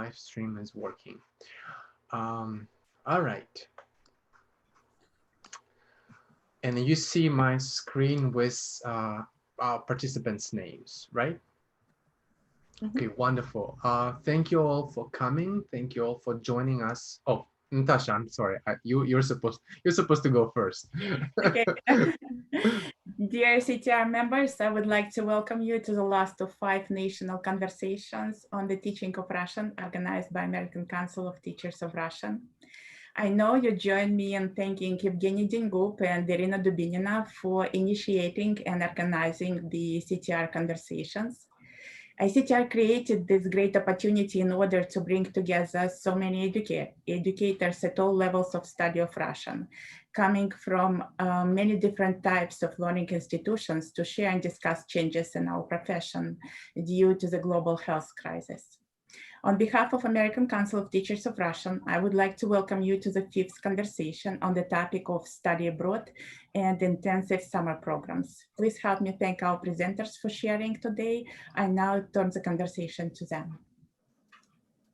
live stream is working. All right. And you see my screen with participants' names, right? Okay, wonderful. Thank you all for coming. Thank you all for joining us. Oh, Natasha, I'm sorry. You're supposed to go first. Okay. Dear ACTR members, I would like to welcome you to the last of 5 national conversations on the teaching of Russian organized by American Council of Teachers of Russian. I know you join me in thanking Evgeny Dengub and Irina Dubinina for initiating and organizing the ACTR conversations. ACTR created this great opportunity in order to bring together so many educators at all levels of study of Russian, coming from many different types of learning institutions to share and discuss changes in our profession due to the global health crisis. On behalf of American Council of Teachers of Russian, I would like to welcome you to the 5th conversation on the topic of study abroad and intensive summer programs. Please help me thank our presenters for sharing today. I now turn the conversation to them.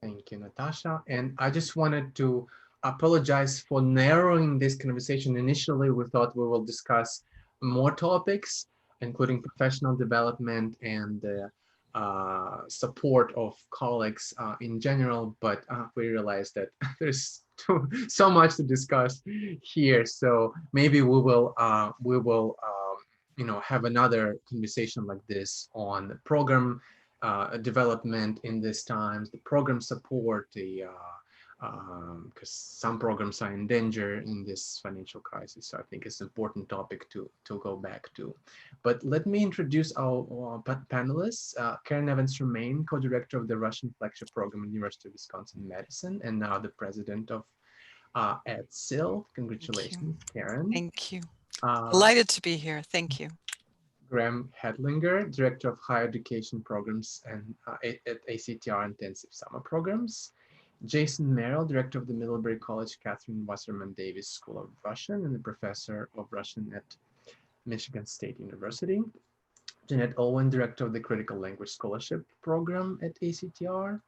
Thank you, Natasha. And I just wanted to apologize for narrowing this conversation. Initially, we thought we will discuss more topics, including professional development and support of colleagues in general, but we realized that there's so much to discuss here. So maybe we will have another conversation like this on program development in these times, the program support, because some programs are in danger in this financial crisis. So I think it's an important topic to go back to. But let me introduce our panelists. Kathryn Evans-Romaine, co-director of the Russian Flagship program at University of Wisconsin-Madison, and now the president of EdSil. Congratulations, Kathryn. Thank you. Delighted to be here. Thank you. Hettlinger, Director of Higher Education Programs and at ACTR Intensive Summer Programs. Jason Merrill, Director of the Middlebury College Kathryn Wasserman Davis School of Russian and a Professor of Russian at Michigan State University. Jeannette Owen, Director of the Critical Language Scholarship Program at ACTR.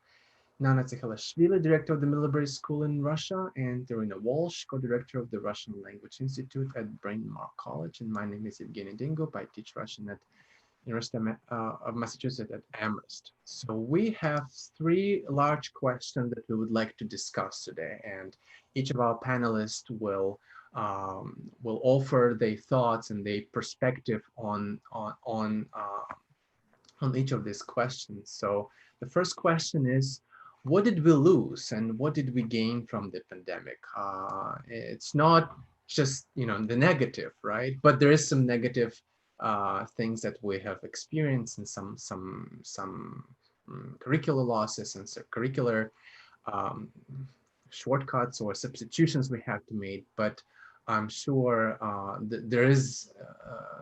Tsikhelashvili, Director of the Middlebury School in Russia, and Irina Walsh, Co-Director of the Russian Language Institute at Bryn Mawr College. And my name is Evgeny Dengub. I teach Russian at University of Massachusetts at Amherst. So we have 3 large questions that we would like to discuss today, and each of our panelists will offer their thoughts and their perspective on each of these questions. So the first question is, what did we lose and what did we gain from the pandemic? It's not just the negative, right? But there is some negative things that we have experienced, and some curricular losses and some curricular shortcuts or substitutions we have to make. But I'm sure there is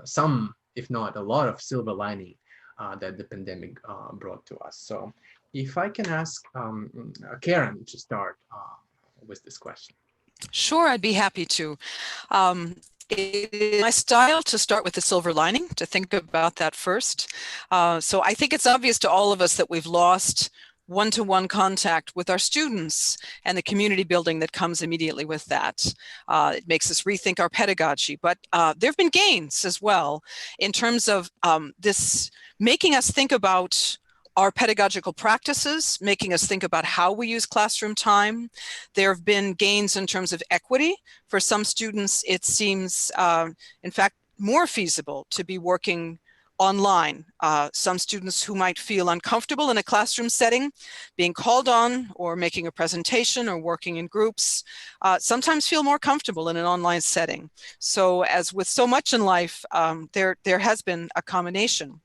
some, if not a lot, of silver lining that the pandemic brought to us. So if I can ask Kathryn to start with this question. Sure, I'd be happy to. It is my style to start with the silver lining, to think about that first. So I think it's obvious to all of us that we've lost one-to-one contact with our students and the community building that comes immediately with that. It makes us rethink our pedagogy, but there have been gains as well in terms of this making us think about our pedagogical practices, making us think about how we use classroom time. There have been gains in terms of equity. For some students, it seems, in fact, more feasible to be working online. Some students who might feel uncomfortable in a classroom setting, being called on or making a presentation or working in groups, sometimes feel more comfortable in an online setting. So as with so much in life, there has been a combination.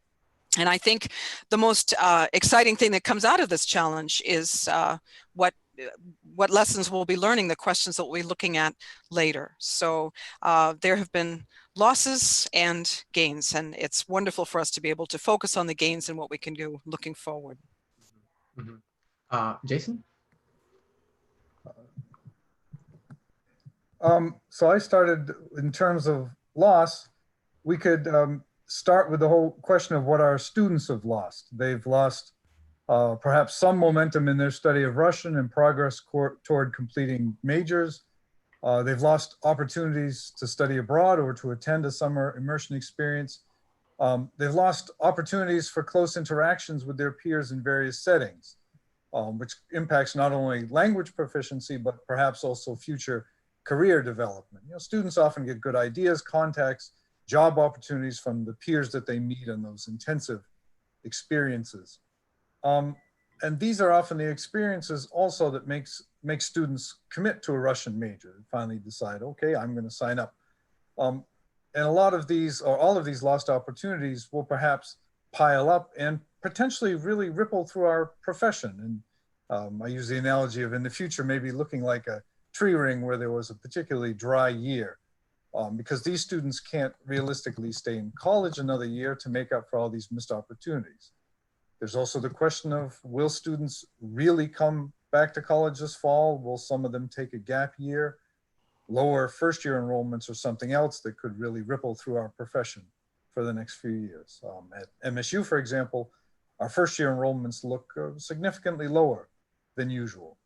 And I think the most exciting thing that comes out of this challenge is what lessons we'll be learning, the questions that we'll be looking at later. So there have been losses and gains, and it's wonderful for us to be able to focus on the gains and what we can do looking forward. Mm-hmm. Jason? So I started in terms of loss. We could start with the whole question of what our students have lost. They've lost perhaps some momentum in their study of Russian and progress toward completing majors. They've lost opportunities to study abroad or to attend a summer immersion experience. They've lost opportunities for close interactions with their peers in various settings, which impacts not only language proficiency, but perhaps also future career development. You know, students often get good ideas, contacts, job opportunities from the peers that they meet in those intensive experiences. And these are often the experiences also that make students commit to a Russian major and finally decide, okay, I'm going to sign up. And a lot of these, or all of these lost opportunities will perhaps pile up and potentially really ripple through our profession. And I use the analogy of in the future, maybe looking like a tree ring where there was a particularly dry year, because these students can't realistically stay in college another year to make up for all these missed opportunities. There's also the question of, will students really come back to college this fall? Will some of them take a gap year? Lower first year enrollments or something else that could really ripple through our profession for the next few years. At MSU, for example, our first year enrollments look significantly lower than usual.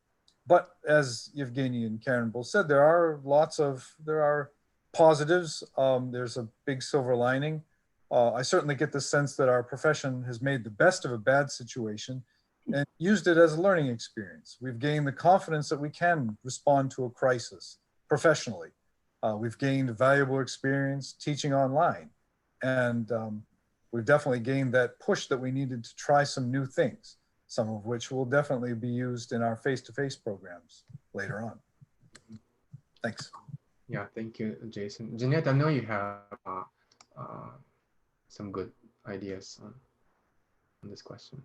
But as Evgeny and Kathryn both said, there are positives. There's a big silver lining. I certainly get the sense that our profession has made the best of a bad situation and used it as a learning experience. We've gained the confidence that we can respond to a crisis professionally. We've gained valuable experience teaching online. And we've definitely gained that push that we needed to try some new things, some of which will definitely be used in our face-to-face programs later on. Thanks. Yeah, thank you, Jason. Jeannette, I know you have some good ideas on this question.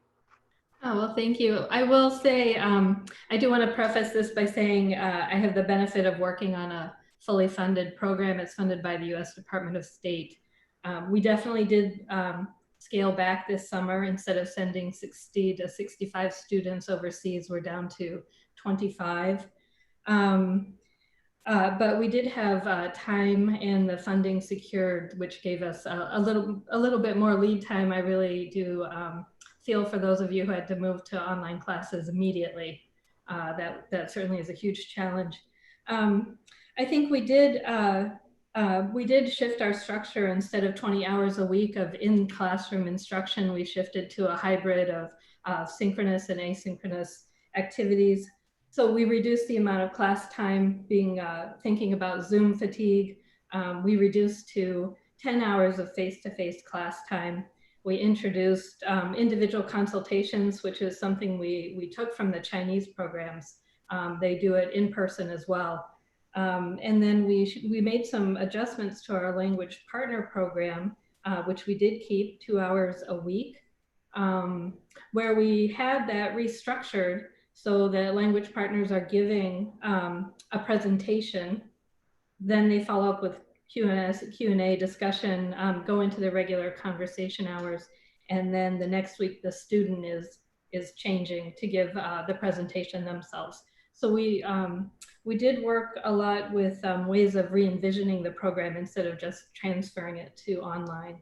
Oh, well, thank you. I will say, I do want to preface this by saying I have the benefit of working on a fully funded program. It's funded by the U.S. Department of State. We definitely did scale back this summer. Instead of sending 60 to 65 students overseas, we're down to 25. But we did have time and the funding secured, which gave us a little bit more lead time. I really do feel for those of you who had to move to online classes immediately. That certainly is a huge challenge. I think we did shift our structure. Instead of 20 hours a week of in-classroom instruction, we shifted to a hybrid of synchronous and asynchronous activities. So we reduced the amount of class time thinking about Zoom fatigue. We reduced to 10 hours of face-to-face class time. We introduced individual consultations, which is something we took from the Chinese programs. They do it in person as well. And then we made some adjustments to our language partner program, which we did keep 2 hours a week, where we had that restructured so that language partners are giving a presentation. Then they follow up with Q&A discussion, go into the regular conversation hours, and then the next week the student is changing to give the presentation themselves. So we did work a lot with ways of re-envisioning the program instead of just transferring it to online.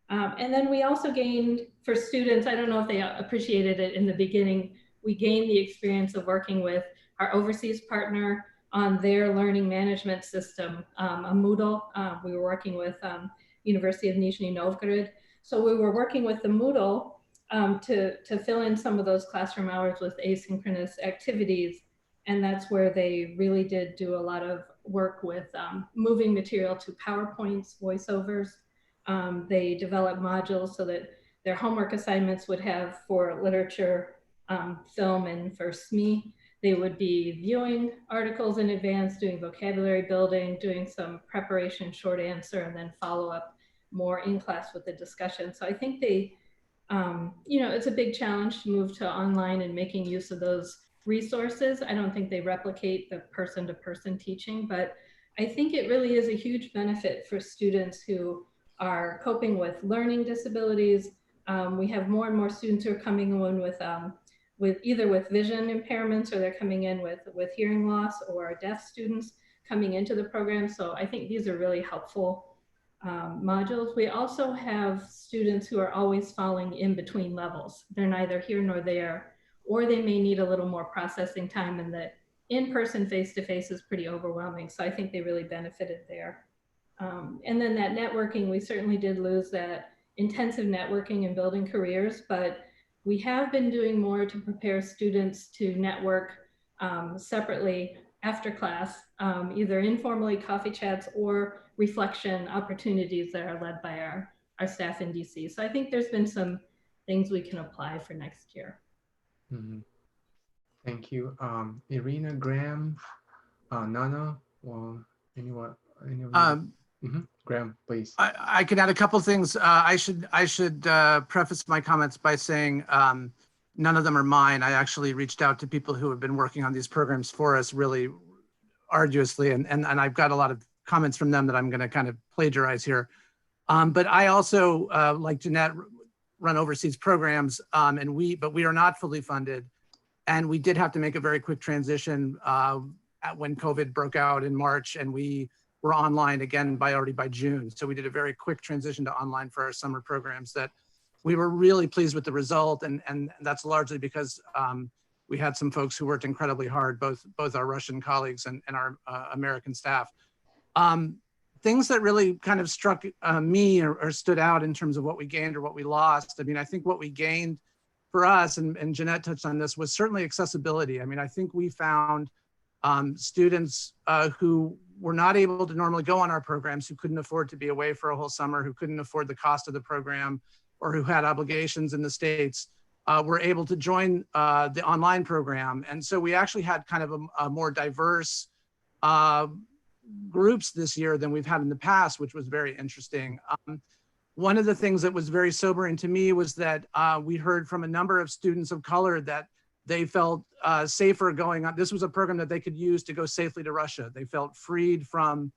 And then we also gained, for students, I don't know if they appreciated it in the beginning, we gained the experience of working with our overseas partner on their learning management system, a Moodle. We were working with University of Nizhny Novgorod. So we were working with the Moodle to fill in some of those classroom hours with asynchronous activities. And that's where they really did do a lot of work with moving material to PowerPoints, voiceovers. They developed modules so that their homework assignments would have for literature, film, and for SME. They would be viewing articles in advance, doing vocabulary building, doing some preparation, short answer, and then follow up more in class with the discussion. So I think they, it's a big challenge to move to online and making use of those resources. I don't think they replicate the person-to-person teaching, but I think it really is a huge benefit for students who are coping with learning disabilities. We have more and more students who are coming in with either with vision impairments, or they're coming in with hearing loss, or deaf students coming into the program. So I think these are really helpful modules. We also have students who are always falling in between levels. They're neither here nor there, or they may need a little more processing time, and the in-person face-to-face is pretty overwhelming. So I think they really benefited there. And then that networking, we certainly did lose that intensive networking and building careers, but we have been doing more to prepare students to network separately after class, either informally coffee chats or reflection opportunities that are led by our staff in DC. So I think there's been some things we can apply for next year. Mm-hmm. Thank you. Irina, Graham, Nana, or anyone? Any of you? Mm-hmm. Graham, please. I can add a couple things. I should preface my comments by saying none of them are mine. I actually reached out to people who have been working on these programs for us really arduously, and I've got a lot of comments from them that I'm going to kind of plagiarize here. But I also, like Jeannette, run overseas programs, but we are not fully funded, and we did have to make a very quick transition when COVID broke out in March, and we were online again already by June. So we did a very quick transition to online for our summer programs that we were really pleased with the result. And that's largely because we had some folks who worked incredibly hard, both our Russian colleagues and our American staff. Things that really kind of struck me or stood out in terms of what we gained or what we lost. I mean, I think what we gained for us, and Jeannette touched on this, was certainly accessibility. I mean, I think we found students who were not able to normally go on our programs, who couldn't afford to be away for a whole summer, who couldn't afford the cost of the program, or who had obligations in the States, were able to join the online program. And so we actually had kind of a more diverse groups this year than we've had in the past, which was very interesting. One of the things that was very sobering to me was that we heard from a number of students of color that they felt safer going on. This was a program that they could use to go safely to Russia. They felt freed from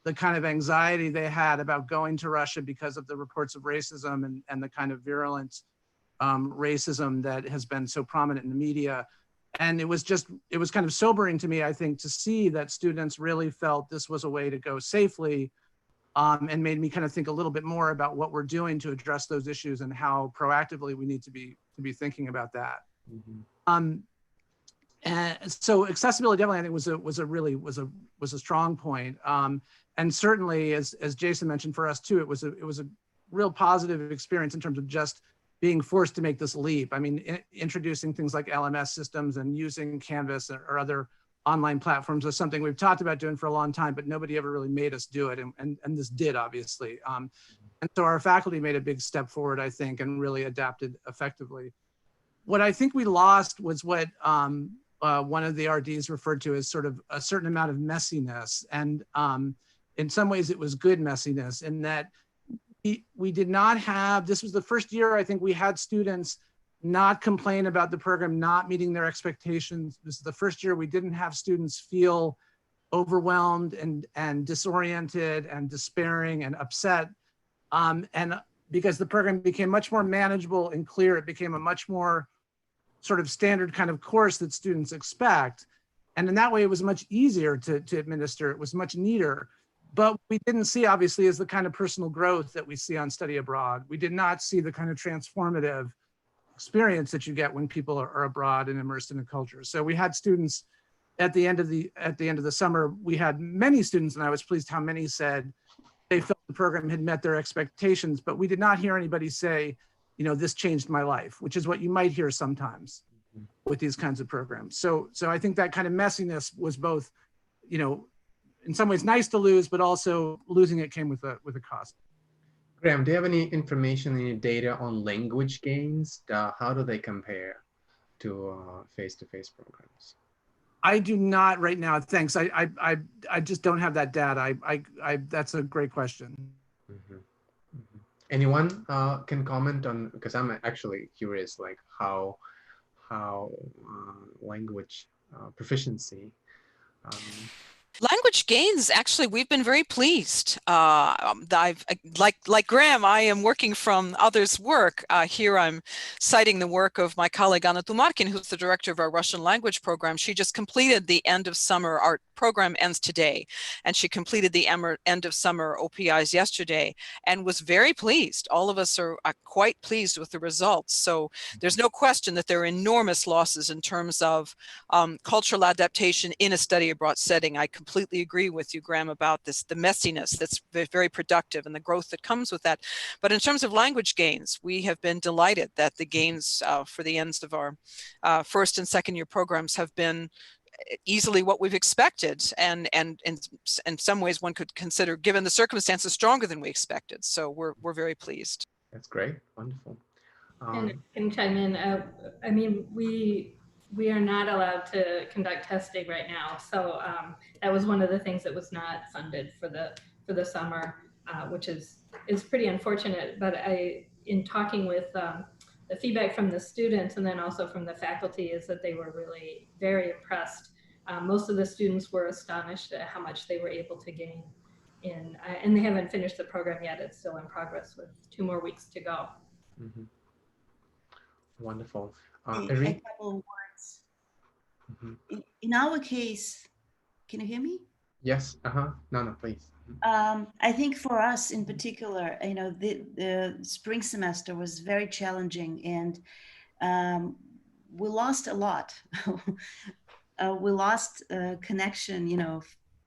the kind of anxiety they had about going to Russia because of the reports of racism and the kind of virulent racism that has been so prominent in the media. And it was kind of sobering to me, I think, to see that students really felt this was a way to go safely, and made me kind of think a little bit more about what we're doing to address those issues and how proactively we need to be thinking about that. Mm-hmm. And so accessibility definitely, I think, was a strong point. And certainly, as Jason mentioned, for us too, it was a real positive experience in terms of just being forced to make this leap. I mean, introducing things like LMS systems and using Canvas or other online platforms is something we've talked about doing for a long time, but nobody ever really made us do it. And this did, obviously. And so our faculty made a big step forward, I think, and really adapted effectively. What I think we lost was what one of the RDs referred to as sort of a certain amount of messiness. And in some ways it was good messiness in that we did not have, this was the first year I think we had students not complain about the program not meeting their expectations. This is the first year we didn't have students feel overwhelmed and disoriented and despairing and upset. And because the program became much more manageable and clear, it became a much more sort of standard kind of course that students expect. And in that way, it was much easier to administer. It was much neater. But we didn't see, obviously, as the kind of personal growth that we see on study abroad. We did not see the kind of transformative experience that you get when people are abroad and immersed in a culture. So we had students at the end of the summer, we had many students, and I was pleased how many said they felt the program had met their expectations, but we did not hear anybody say, you know, this changed my life, which is what you might hear sometimes with these kinds of programs. So I think that kind of messiness was both, you know, in some ways nice to lose, but also losing it came with a cost. Graham, do you have any information, any data on language gains? How do they compare to face-to-face programs? I do not right now. Thanks. I just don't have that data. That's a great question. Mm-hmm. Mm-hmm. Anyone can comment on, because I'm actually curious, like how language proficiency. Language gains, actually, we've been very pleased. Like Graham, I am working from others' work. Here I'm citing the work of my colleague Anna Tumarkin, who's the director of our Russian language program. She just completed the end of summer art program ends today, and she completed the end of summer OPIs yesterday and was very pleased. All of us are quite pleased with the results. So there's no question that there are enormous losses in terms of cultural adaptation in a study abroad setting. I completely agree with you, Graham, about this, the messiness that's very productive and the growth that comes with that. But in terms of language gains, we have been delighted that the gains for the ends of our first and second year programs have been easily what we've expected, and in some ways one could consider, given the circumstances, stronger than we expected. So we're very pleased. That's great. Wonderful. And I can chime in. I mean, we are not allowed to conduct testing right now, so that was one of the things that was not funded for the summer, which is pretty unfortunate. But in talking with the feedback from the students and then also from the faculty is that they were really very impressed. Most of the students were astonished at how much they were able to gain in, and they haven't finished the program yet. It's still in progress with 2 more weeks to go. Mm-hmm. Wonderful. A Irina? couple of words. Mm-hmm. In our case, can you hear me? Yes. No, please. I think for us in particular, you know, the spring semester was very challenging, and we lost a lot. We lost connection, you know,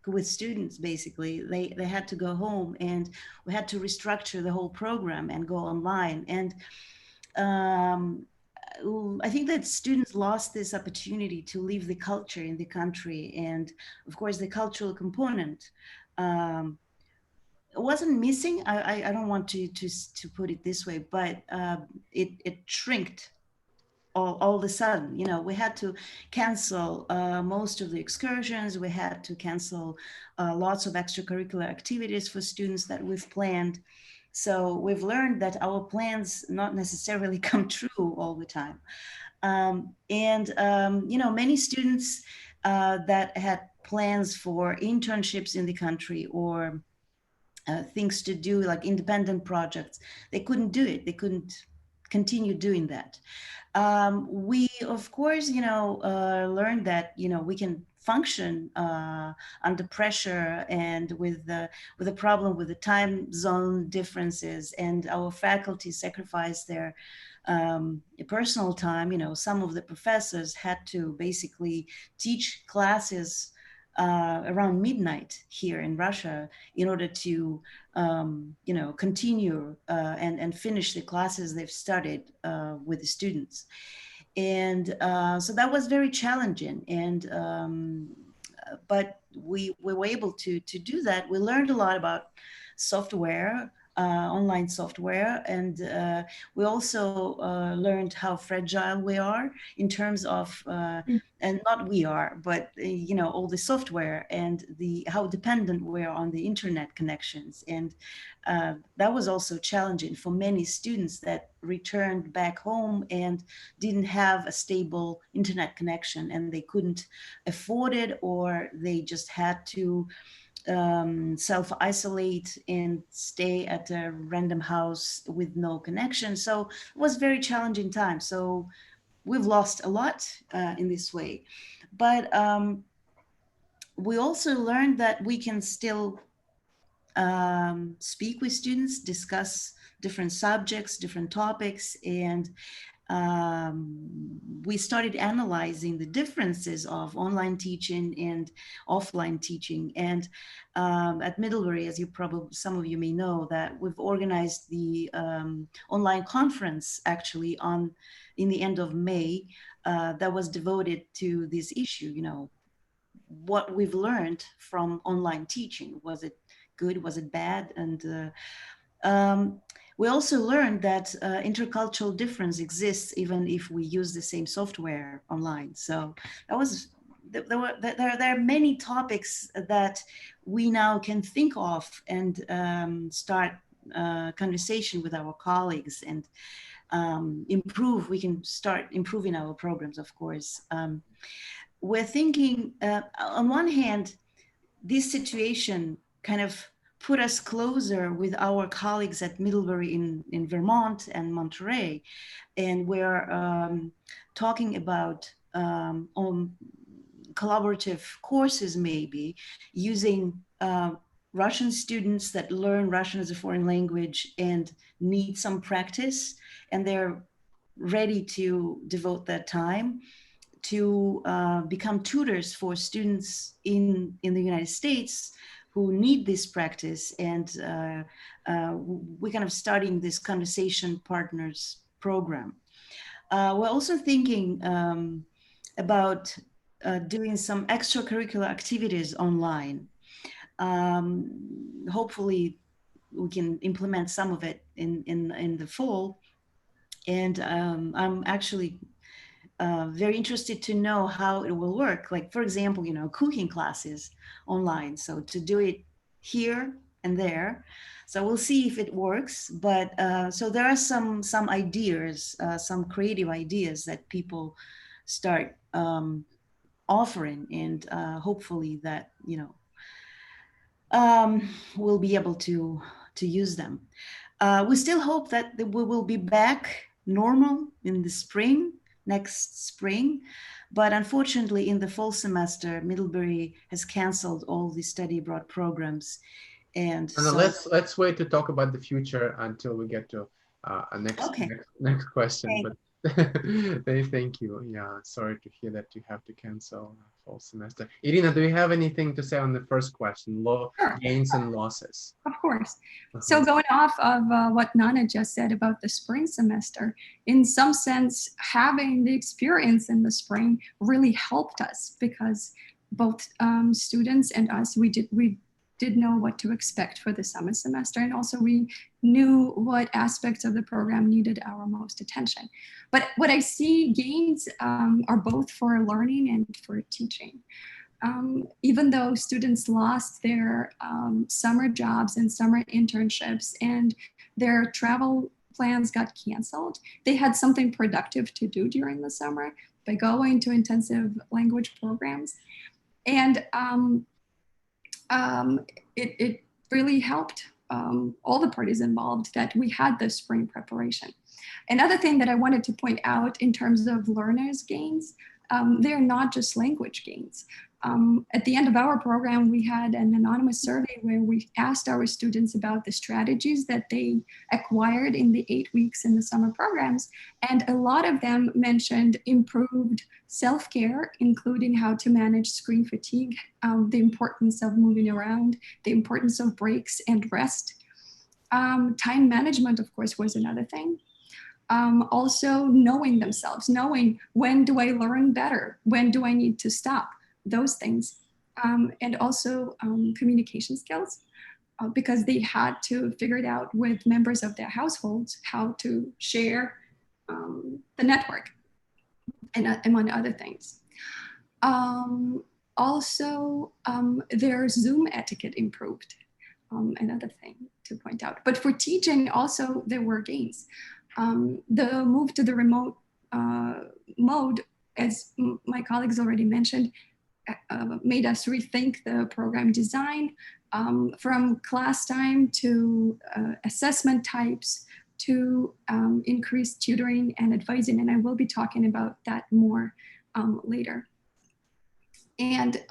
with students. Basically, they had to go home, and we had to restructure the whole program and go online. And I think that students lost this opportunity to live the culture in the country, and of course the cultural component wasn't missing. I don't want to put it this way, but it shrinked all of a sudden. You know, we had to cancel most of the excursions. We had to cancel lots of extracurricular activities for students that we've planned. So we've learned that our plans not necessarily come true all the time. You know, many students that had plans for internships in the country or things to do like independent projects, they couldn't do it. They couldn't continue doing that. We, of course, you know, learned that, you know, we can function under pressure and with a problem with the time zone differences, and our faculty sacrificed their personal time. You know, some of the professors had to basically teach classes around midnight here in Russia in order to, you know, continue and finish the classes they've studied with the students. And so that was very challenging. And but we were able to do that. We learned a lot about software, online software, and we also learned how fragile we are in terms of, and not we are, but you know, all the software and how dependent we are on the internet connections. And that was also challenging for many students that returned back home and didn't have a stable internet connection, and they couldn't afford it, or they just had to self-isolate and stay at a random house with no connection. So it was very challenging time. So we've lost a lot in this way. But we also learned that we can still speak with students, discuss different subjects, different topics, and we started analyzing the differences of online teaching and offline teaching. And at Middlebury, as you probably, some of you may know, that we've organized the online conference actually in the end of May that was devoted to this issue. You know, what we've learned from online teaching. Was it good? Was it bad? And we also learned that intercultural difference exists even if we use the same software online. So that was, there are many topics that we now can think of and start conversation with our colleagues and improve. We can start improving our programs, of course. We're thinking, on one hand, this situation kind of put us closer with our colleagues at Middlebury in Vermont and Monterey. And we're talking about collaborative courses, maybe using Russian students that learn Russian as a foreign language and need some practice, and they're ready to devote that time to become tutors for students in the United States who need this practice. And we're kind of starting this Conversation Partners program. We're also thinking about doing some extracurricular activities online. Hopefully we can implement some of it in the fall. And I'm actually very interested to know how it will work. Like, for example, cooking classes online. So to do it here and there. So we'll see if it works. But so there are some ideas, some creative ideas that people start offering, and hopefully that, we'll be able to use them. We still hope that we will be back normal in the spring, next spring. But unfortunately, in the fall semester, Middlebury has canceled all the study abroad programs. And no, so let's wait to talk about the future until we get to a next question. Okay. But thank you. Yeah, sorry to hear that you have to cancel fall semester. Irina, do you have anything to say on the first question, Sure. gains and losses? Of course. So going off of what Nana just said about the spring semester, in some sense, having the experience in the spring really helped us, because both students and us, we did know what to expect for the summer semester, and also we knew what aspects of the program needed our most attention. But what I see gains are both for learning and for teaching. Even though students lost their summer jobs and summer internships and their travel plans got canceled, they had something productive to do during the summer by going to intensive language programs. And it really helped all the parties involved that we had this spring preparation. Another thing that I wanted to point out in terms of learners' gains, they're not just language gains. At the end of our program, we had an anonymous survey where we asked our students about the strategies that they acquired in the 8 weeks in the summer programs. And a lot of them mentioned improved self-care, including how to manage screen fatigue, the importance of moving around, the importance of breaks and rest. Time management, of course, was another thing. Also knowing themselves, knowing when do I learn better? When do I need to stop? Those things. And also communication skills, because they had to figure it out with members of their households, how to share the network, and among other things. Also, their Zoom etiquette improved, another thing to point out. But for teaching also, there were gains. The move to the remote mode, as my colleagues already mentioned, made us rethink the program design, from class time to assessment types to increased tutoring and advising. And I will be talking about that more later. And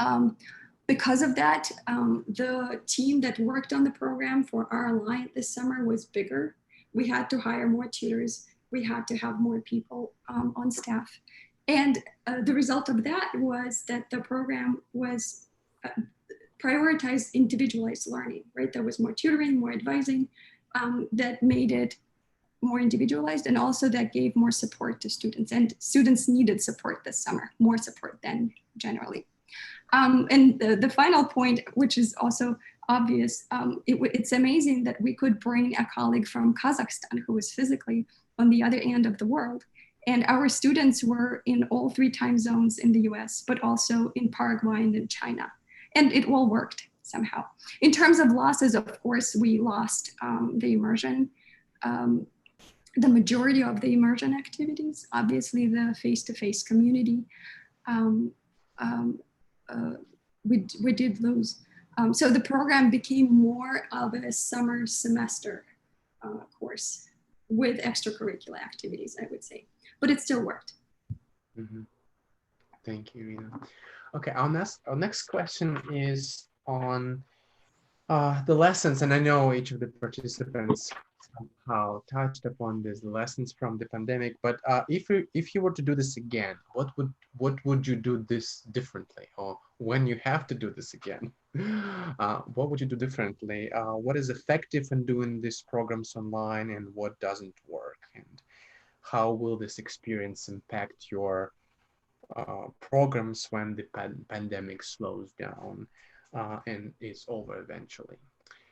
because of that, the team that worked on the program for our line this summer was bigger. We had to hire more tutors. We had to have more people on staff. And the result of that was that the program was prioritized individualized learning, right? There was more tutoring, more advising, that made it more individualized, and also that gave more support to students. And students needed support this summer, more support than generally. And the final point, which is also obvious, it's amazing that we could bring a colleague from Kazakhstan who was physically on the other end of the world. And our students were in all 3 time zones in the US, but also in Paraguay and in China. And it all worked somehow. In terms of losses, of course, we lost the immersion, the majority of the immersion activities, obviously the face-to-face community, we did lose. So the program became more of a summer semester course with extracurricular activities, I would say. But it still worked. Mm-hmm. Thank you, Irina. Okay, our next question is on the lessons, and I know each of the participants somehow touched upon this, the lessons from the pandemic. But if you were to do this again, what would you do this differently, or when you have to do this again, what would you do differently? What is effective in doing these programs online, and what doesn't work, and how will this experience impact your programs when the pandemic slows down and is over eventually?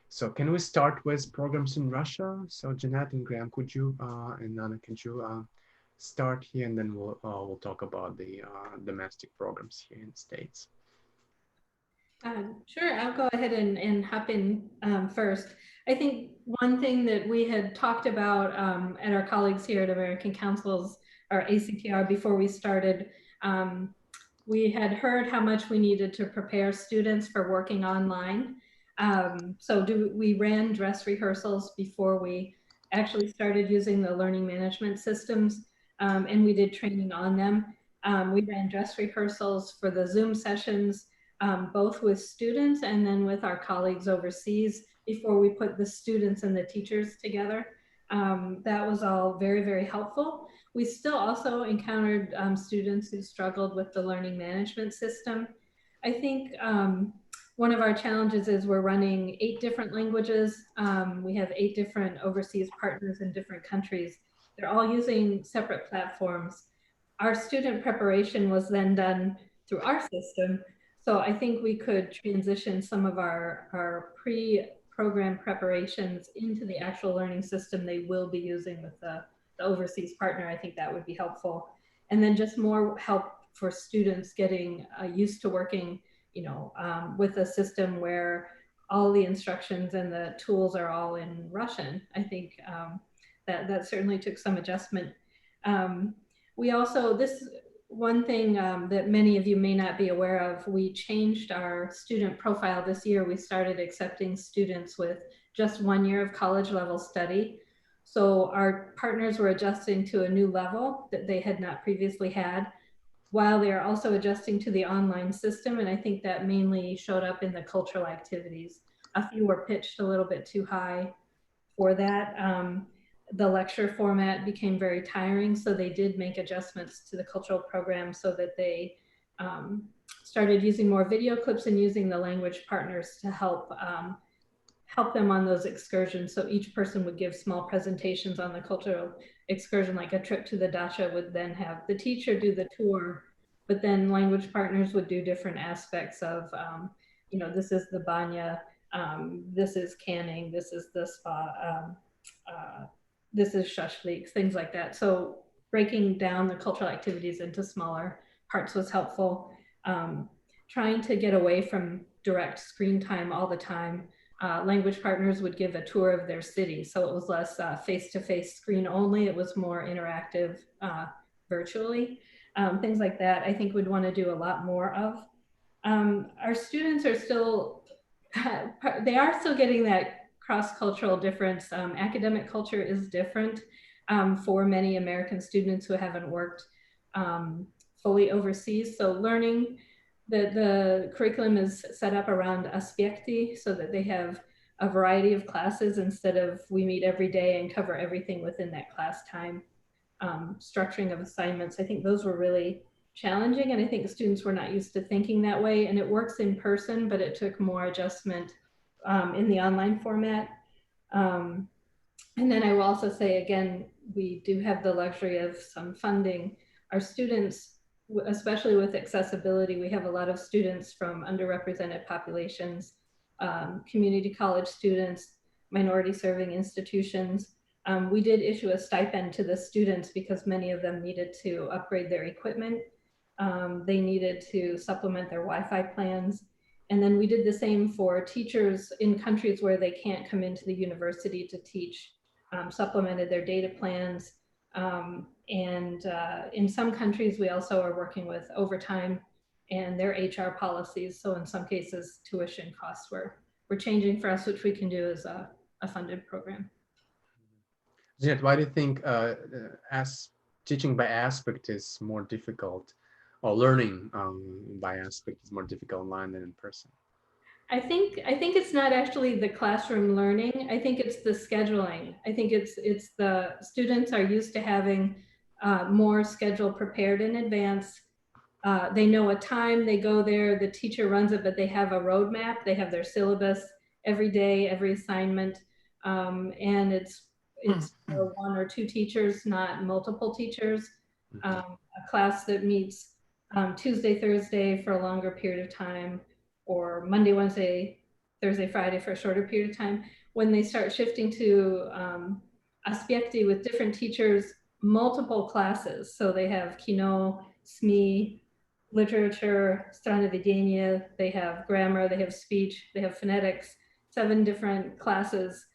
So can we start with programs in Russia? So Jeannette and Graham, could you and Nana, could you start here, and then we'll talk about the domestic programs here in the States. Sure, I'll go ahead and hop in first. I think one thing that we had talked about at our colleagues here at American Councils, or ACTR, before we started, we had heard how much we needed to prepare students for working online. So we ran dress rehearsals before we actually started using the learning management systems, and we did training on them. We ran dress rehearsals for the Zoom sessions, both with students and then with our colleagues overseas before we put the students and the teachers together. That was all very, very helpful. We still also encountered students who struggled with the learning management system. I think one of our challenges is we're running 8 different languages. We have 8 different overseas partners in different countries. They're all using separate platforms. Our student preparation was then done through our system. So I think we could transition some of our pre-program preparations into the actual learning system they will be using with the overseas partner. I think that would be helpful. And then just more help for students getting used to working, with a system where all the instructions and the tools are all in Russian. I think that certainly took some adjustment. We also, one thing that many of you may not be aware of, we changed our student profile this year. We started accepting students with just 1 year of college level study. So our partners were adjusting to a new level that they had not previously had, while they're also adjusting to the online system. And I think that mainly showed up in the cultural activities. A few were pitched a little bit too high for that. The lecture format became very tiring, so they did make adjustments to the cultural program so that they started using more video clips and using the language partners to help them on those excursions. So each person would give small presentations on the cultural excursion, like a trip to the dacha would then have the teacher do the tour, but then language partners would do different aspects of, this is the banya, this is canning, this is the spa, this is shashlik, things like that. So breaking down the cultural activities into smaller parts was helpful. Trying to get away from direct screen time all the time. Language partners would give a tour of their city. So it was less face-to-face screen only. It was more interactive virtually. Things like that, I think we'd want to do a lot more of. Our students are still, they are still getting that cross-cultural difference. Academic culture is different for many American students who haven't worked fully overseas. So learning, the curriculum is set up around aspekti so that they have a variety of classes instead of we meet every day and cover everything within that class time. Structuring of assignments, I think those were really challenging, and I think students were not used to thinking that way. And it works in person, but it took more adjustment in the online format. And then I will also say, again, we do have the luxury of some funding. Our students, especially with accessibility, we have a lot of students from underrepresented populations, community college students, minority serving institutions. We did issue a stipend to the students because many of them needed to upgrade their equipment. They needed to supplement their Wi-Fi plans. And then we did the same for teachers in countries where they can't come into the university to teach, supplemented their data plans. In some countries, we also are working with overtime and their HR policies. So in some cases, tuition costs were changing for us, which we can do as a funded program. Jeannette, why do you think as teaching by aspect is more difficult or learning by aspect is more difficult online than in person? I think it's not actually the classroom learning. I think it's the scheduling. I think it's the students are used to having more schedule prepared in advance. They know what time they go there, the teacher runs it, but they have a roadmap. They have their syllabus every day, every assignment. And it's one or two teachers, not multiple teachers. A class that meets Tuesday, Thursday for a longer period of time, or Monday, Wednesday, Thursday, Friday for a shorter period of time. When they start shifting to Aspekti with different teachers, multiple classes. So they have Kino, SME, literature, stranovedenie, they have grammar, they have speech, they have phonetics, 7 different classes.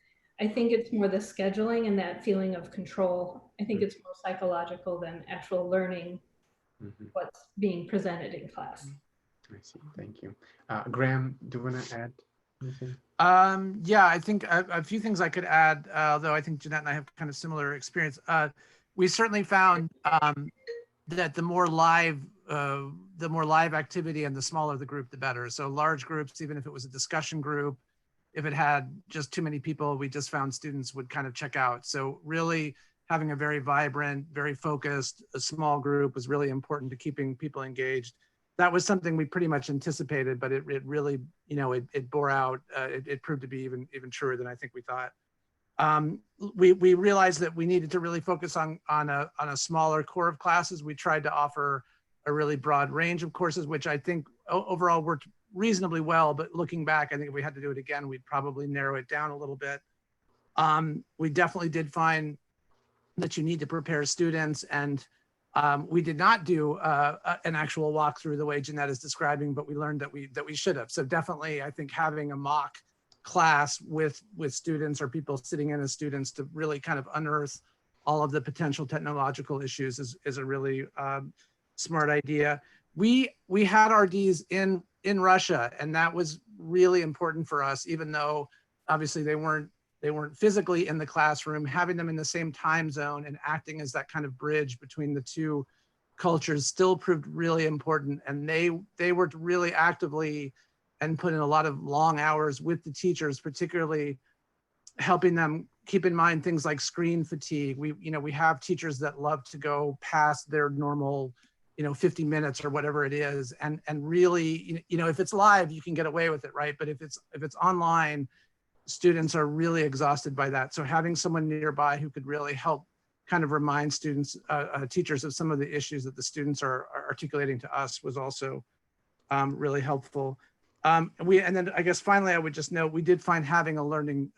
I think it's more the scheduling and that feeling of control. I think it's more psychological than actual learning what's being presented in class. I see, thank you. Graham, do you want to add anything? Yeah, I think a few things I could add, although I think Jeannette and I have kind of similar experience. We certainly found that the more live activity and the smaller the group, the better. So large groups, even if it was a discussion group, if it had just too many people, we just found students would kind of check out. So really having a very vibrant, very focused, a small group was really important to keeping people engaged. That was something we pretty much anticipated, but it really, you know, it bore out. It proved to be even truer than I think we thought. We realized that we needed to really focus on a smaller core of classes. We tried to offer a really broad range of courses, which I think overall worked reasonably well. But looking back, I think if we had to do it again, we'd probably narrow it down a little bit. We definitely did find that you need to prepare students, and we did not do an actual walkthrough the way Jeannette is describing, but we learned that we should have. So definitely, I think having a mock class with students or people sitting in as students to really kind of unearth all of the potential technological issues is a really smart idea. We had RDs in Russia, and that was really important for us, even though obviously they weren't physically in the classroom. Having them in the same time zone and acting as that kind of bridge between the two cultures still proved really important. And they worked really actively and put in a lot of long hours with the teachers, particularly helping them keep in mind things like screen fatigue. We have teachers that love to go past their normal 50 minutes or whatever it is, and really, if it's live, you can get away with it, right? But if it's online, students are really exhausted by that. So having someone nearby who could really help kind of remind students, teachers of some of the issues that the students are articulating to us was also really helpful. And then I guess finally, I would just note, we did find having a learning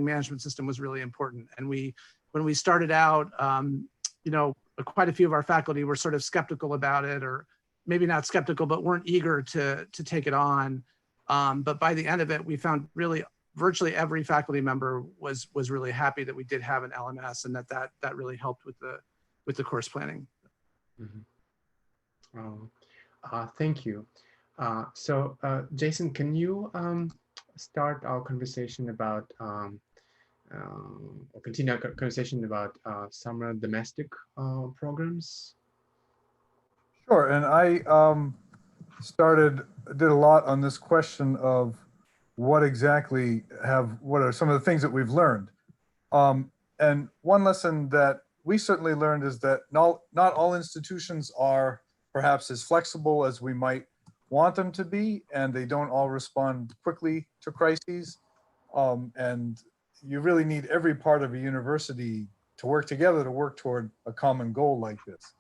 management system was really important. And when we started out, quite a few of our faculty were sort of skeptical about it, or maybe not skeptical, but weren't eager to take it on. But by the end of it, we found really virtually every faculty member was really happy that we did have an LMS, and that really helped with the course planning. Thank you. So Jason, can you start our conversation about or continue our conversation about summer domestic programs? Sure, and I did a lot on this question of what are some of the things that we've learned. And one lesson that we certainly learned is that not all institutions are perhaps as flexible as we might want them to be, and they don't all respond quickly to crises. And you really need every part of a university to work together to work toward a common goal like this.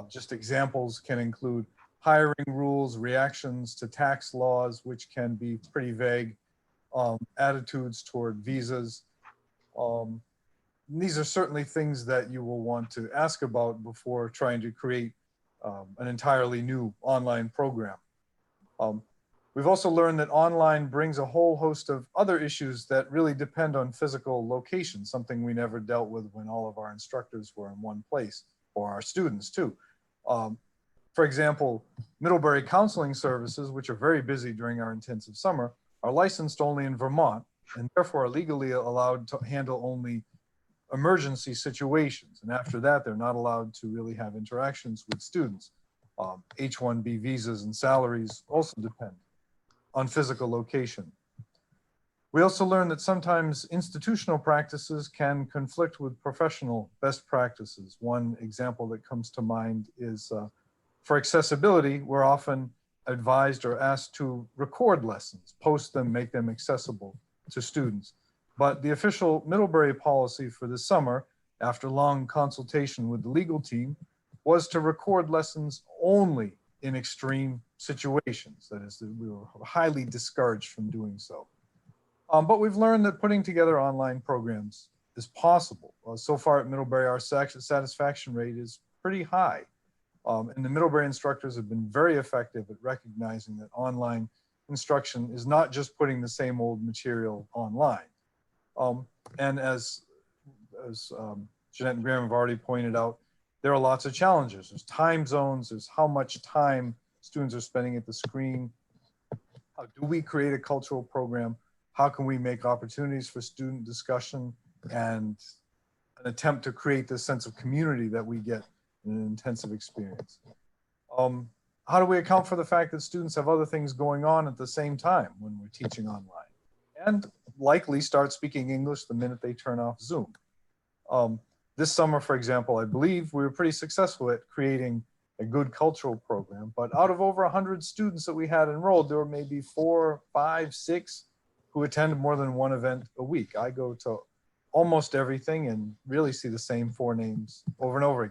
Just examples can include hiring rules, reactions to tax laws, which can be pretty vague, attitudes toward visas. These are certainly things that you will want to ask about before trying to create an entirely new online program. We've also learned that online brings a whole host of other issues that really depend on physical location, something we never dealt with when all of our instructors were in one place, or our students too. For example, Middlebury counseling services, which are very busy during our intensive summer, are licensed only in Vermont, and therefore are legally allowed to handle only emergency situations. And after that, they're not allowed to really have interactions with students. H-1B visas and salaries also depend on physical location. We also learned that sometimes institutional practices can conflict with professional best practices. One example that comes to mind is for accessibility, we're often advised or asked to record lessons, post them, make them accessible to students. But the official Middlebury policy for this summer, after long consultation with the legal team, was to record lessons only in extreme situations. That is, we were highly discouraged from doing so. But we've learned that putting together online programs is possible. So far at Middlebury, our satisfaction rate is pretty high. And the Middlebury instructors have been very effective at recognizing that online instruction is not just putting the same old material online. And as Jeannette and Graham have already pointed out, there are lots of challenges. There's time zones, there's how much time students are spending at the screen. How do we create a cultural program? How can we make opportunities for student discussion and an attempt to create this sense of community that we get in an intensive experience? How do we account for the fact that students have other things going on at the same time when we're teaching online? And likely start speaking English the minute they turn off Zoom. This summer, for example, I believe we were pretty successful at creating a good cultural program, but out of over 100 students that we had enrolled, there were maybe 4, 5, 6 who attend more than one event a week. I go to almost everything and really see the same 4 names over and over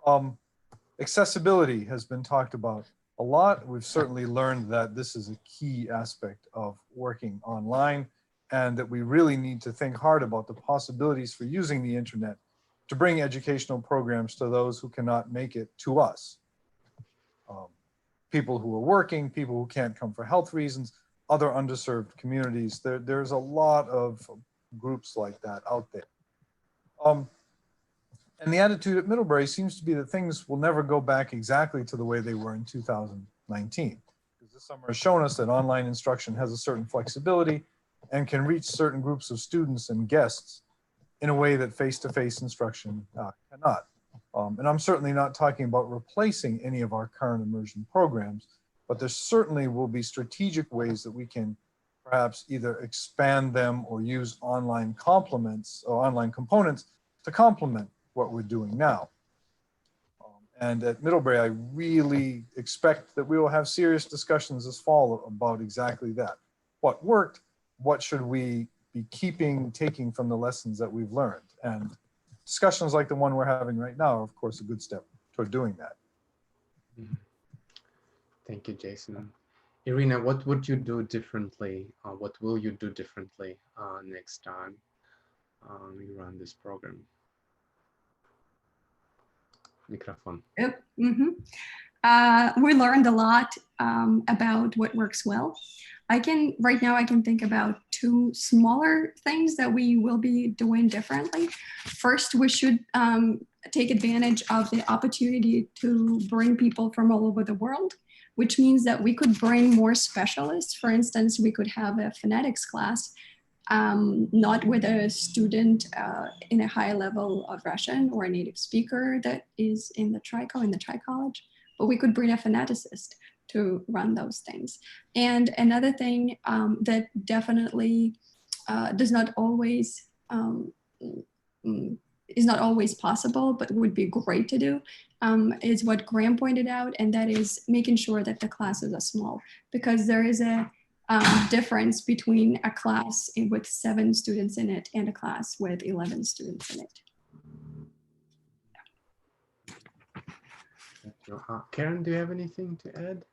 again. Accessibility has been talked about a lot. We've certainly learned that this is a key aspect of working online and that we really need to think hard about the possibilities for using the internet to bring educational programs to those who cannot make it to us. People who are working, people who can't come for health reasons, other underserved communities. There's a lot of groups like that out there. And the attitude at Middlebury seems to be that things will never go back exactly to the way they were in 2019. Because this summer has shown us that online instruction has a certain flexibility and can reach certain groups of students and guests in a way that face-to-face instruction cannot. And I'm certainly not talking about replacing any of our current immersion programs, but there certainly will be strategic ways that we can perhaps either expand them or use online complements or online components to complement what we're doing now. And at Middlebury, I really expect that we will have serious discussions this fall about exactly that. What worked, what should we be taking from the lessons that we've learned? And discussions like the one we're having right now are, of course, a good step toward doing that. Thank you, Jason. Irina, what would you do differently? What will you do differently next time you run this program? Microphone. Yep. We learned a lot about what works well. Right now I can think about 2 smaller things that we will be doing differently. First, we should take advantage of the opportunity to bring people from all over the world, which means that we could bring more specialists. For instance, we could have a phonetics class, not with a student in a high level of Russian or a native speaker that is in the tri-college, but we could bring a phoneticist to run those things. And another thing that definitely is not always possible, but would be great to do, is what Graham pointed out, and that is making sure that the classes are small, because there is a difference between a class with 7 students in it and a class with 11 students in it. Karen, do you have anything to add?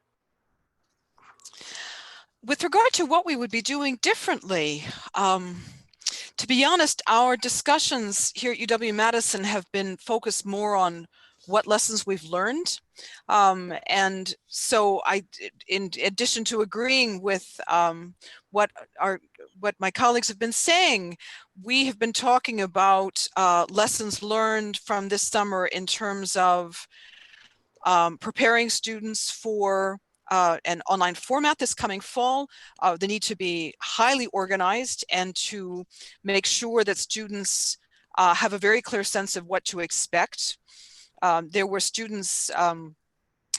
With regard to what we would be doing differently, to be honest, our discussions here at UW-Madison have been focused more on what lessons we've learned. And so in addition to agreeing with what my colleagues have been saying, we have been talking about lessons learned from this summer in terms of preparing students for an online format this coming fall. The need to be highly organized and to make sure that students have a very clear sense of what to expect. there were students,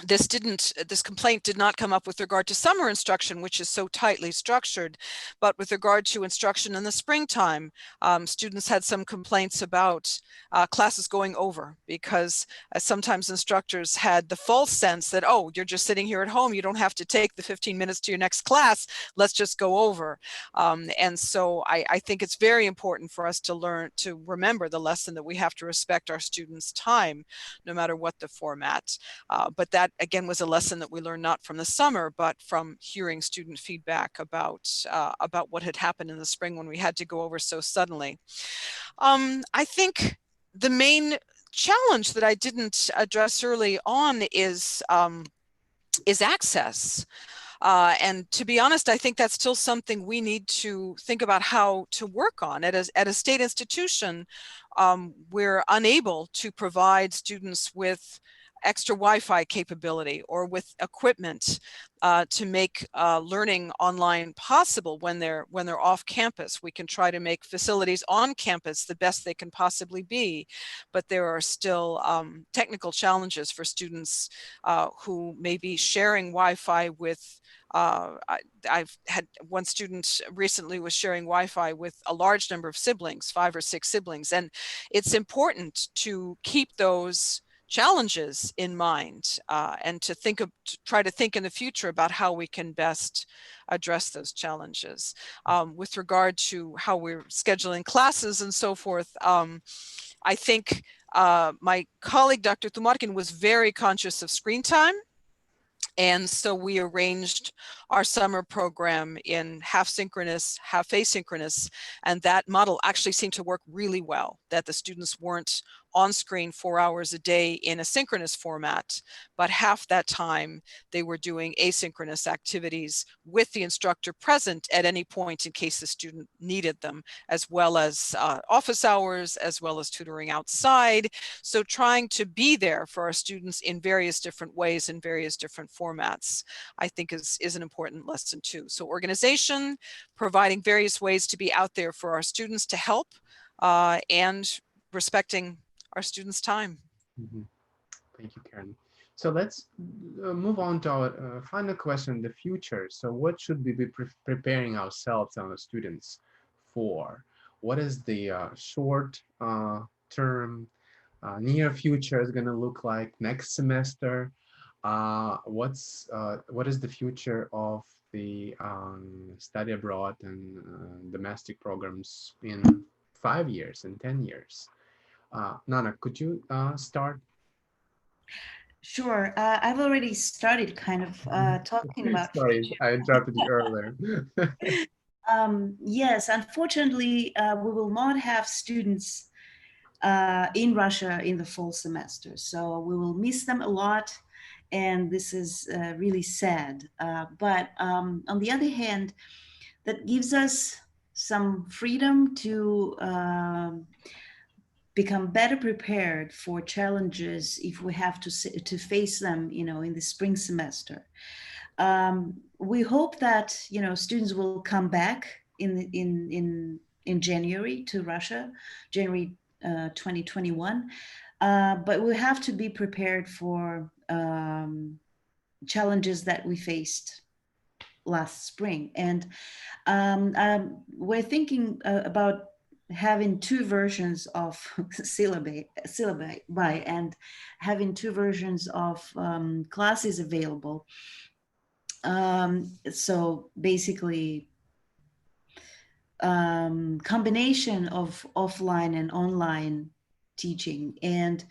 this complaint did not come up with regard to summer instruction, which is so tightly structured, but with regard to instruction in the springtime, students had some complaints about classes going over, because sometimes instructors had the false sense that, oh, you're just sitting here at home, you don't have to take the 15 minutes to your next class, let's just go over. And so I think it's very important for us to remember the lesson that we have to respect our students' time, no matter what the format. But that again was a lesson that we learned not from the summer, but from hearing student feedback about what had happened in the spring when we had to go over so suddenly. I think the main challenge that I didn't address early on is access. And to be honest, I think that's still something we need to think about how to work on. At a state institution, we're unable to provide students with extra Wi-Fi capability or with equipment to make learning online possible when they're off campus. We can try to make facilities on campus the best they can possibly be, but there are still technical challenges for students who may be sharing Wi-Fi with I've had one student recently was sharing Wi-Fi with a large number of siblings, 5 or 6 siblings, and it's important to keep those challenges in mind and to try to think in the future about how we can best address those challenges. With regard to how we're scheduling classes and so forth, I think my colleague, Dr. Tumarkin, was very conscious of screen time. And so we arranged our summer program in half synchronous, half asynchronous, and that model actually seemed to work really well, that the students weren't on screen 4 hours a day in a synchronous format, but half that time they were doing asynchronous activities with the instructor present at any point in case the student needed them, as well as office hours, as well as tutoring outside. So trying to be there for our students in various different ways, in various different formats, I think is an important lesson too. So organization, providing various ways to be out there for our students to help, and respecting our students' time. Mm-hmm. Thank you, Karen. So let's move on to our final question, the future. So what should we be preparing ourselves and our students for? What is the short term, near future is going to look like next semester? What is the future of the study abroad and domestic programs in 5 years and 10 years? Nana, could you start? Sure. I've already started kind of talking about. Sorry, I interrupted you earlier. Yes, unfortunately, we will not have students in Russia in the fall semester. So we will miss them a lot. And this is really sad. But on the other hand, that gives us some freedom to become better prepared for challenges if we have to face them, in the spring semester. We hope that students will come back in January to Russia, January 2021, but we have to be prepared for challenges that we faced last spring, and we're thinking about having 2 versions of syllabi and having 2 versions of classes available. So basically, combination of offline and online teaching. And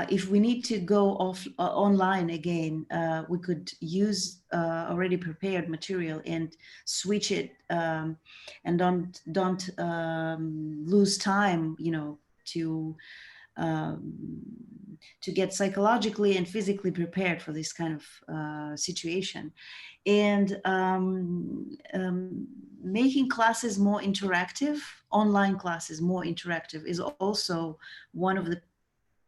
if we need to go online again, we could use already prepared material and switch it, and don't lose time, to get psychologically and physically prepared for this kind of situation. And making classes more interactive, online classes more interactive, is also one of the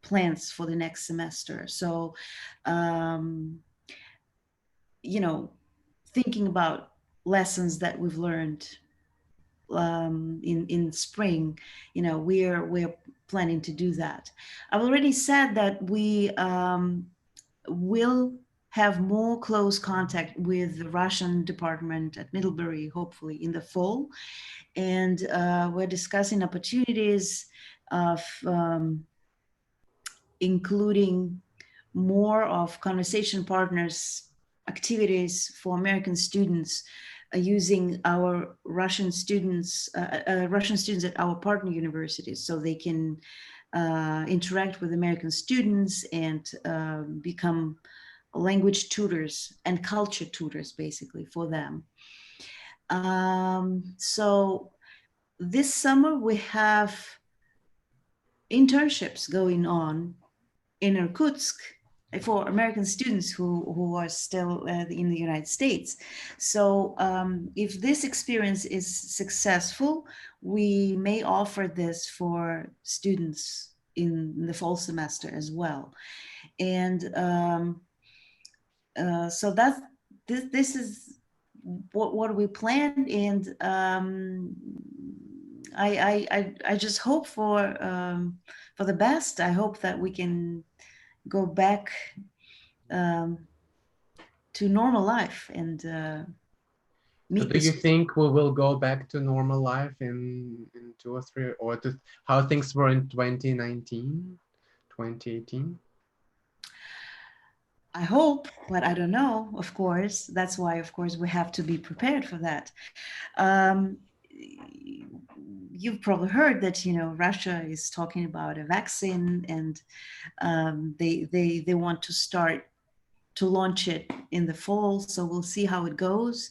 plans for the next semester. So, thinking about lessons that we've learned in spring, we're planning to do that. I've already said that we will have more close contact with the Russian department at Middlebury, hopefully in the fall. And we're discussing opportunities of including more of conversation partners activities for American students using our Russian students at our partner universities, so they can interact with American students and become language tutors and culture tutors, basically, for them. So this summer we have internships going on in Irkutsk for American students who are still in the United States. So if this experience is successful, we may offer this for students in the fall semester as well. And so this is what we planned, and I just hope for the best. I hope that we can go back to normal life and meet. So do you think we will go back to normal life in 2 or 3, or how things were in 2019, 2018? I hope, but I don't know, of course. That's why, of course, we have to be prepared for that. You've probably heard that, you know, Russia is talking about a vaccine, and they want to start to launch it in the fall. So we'll see how it goes.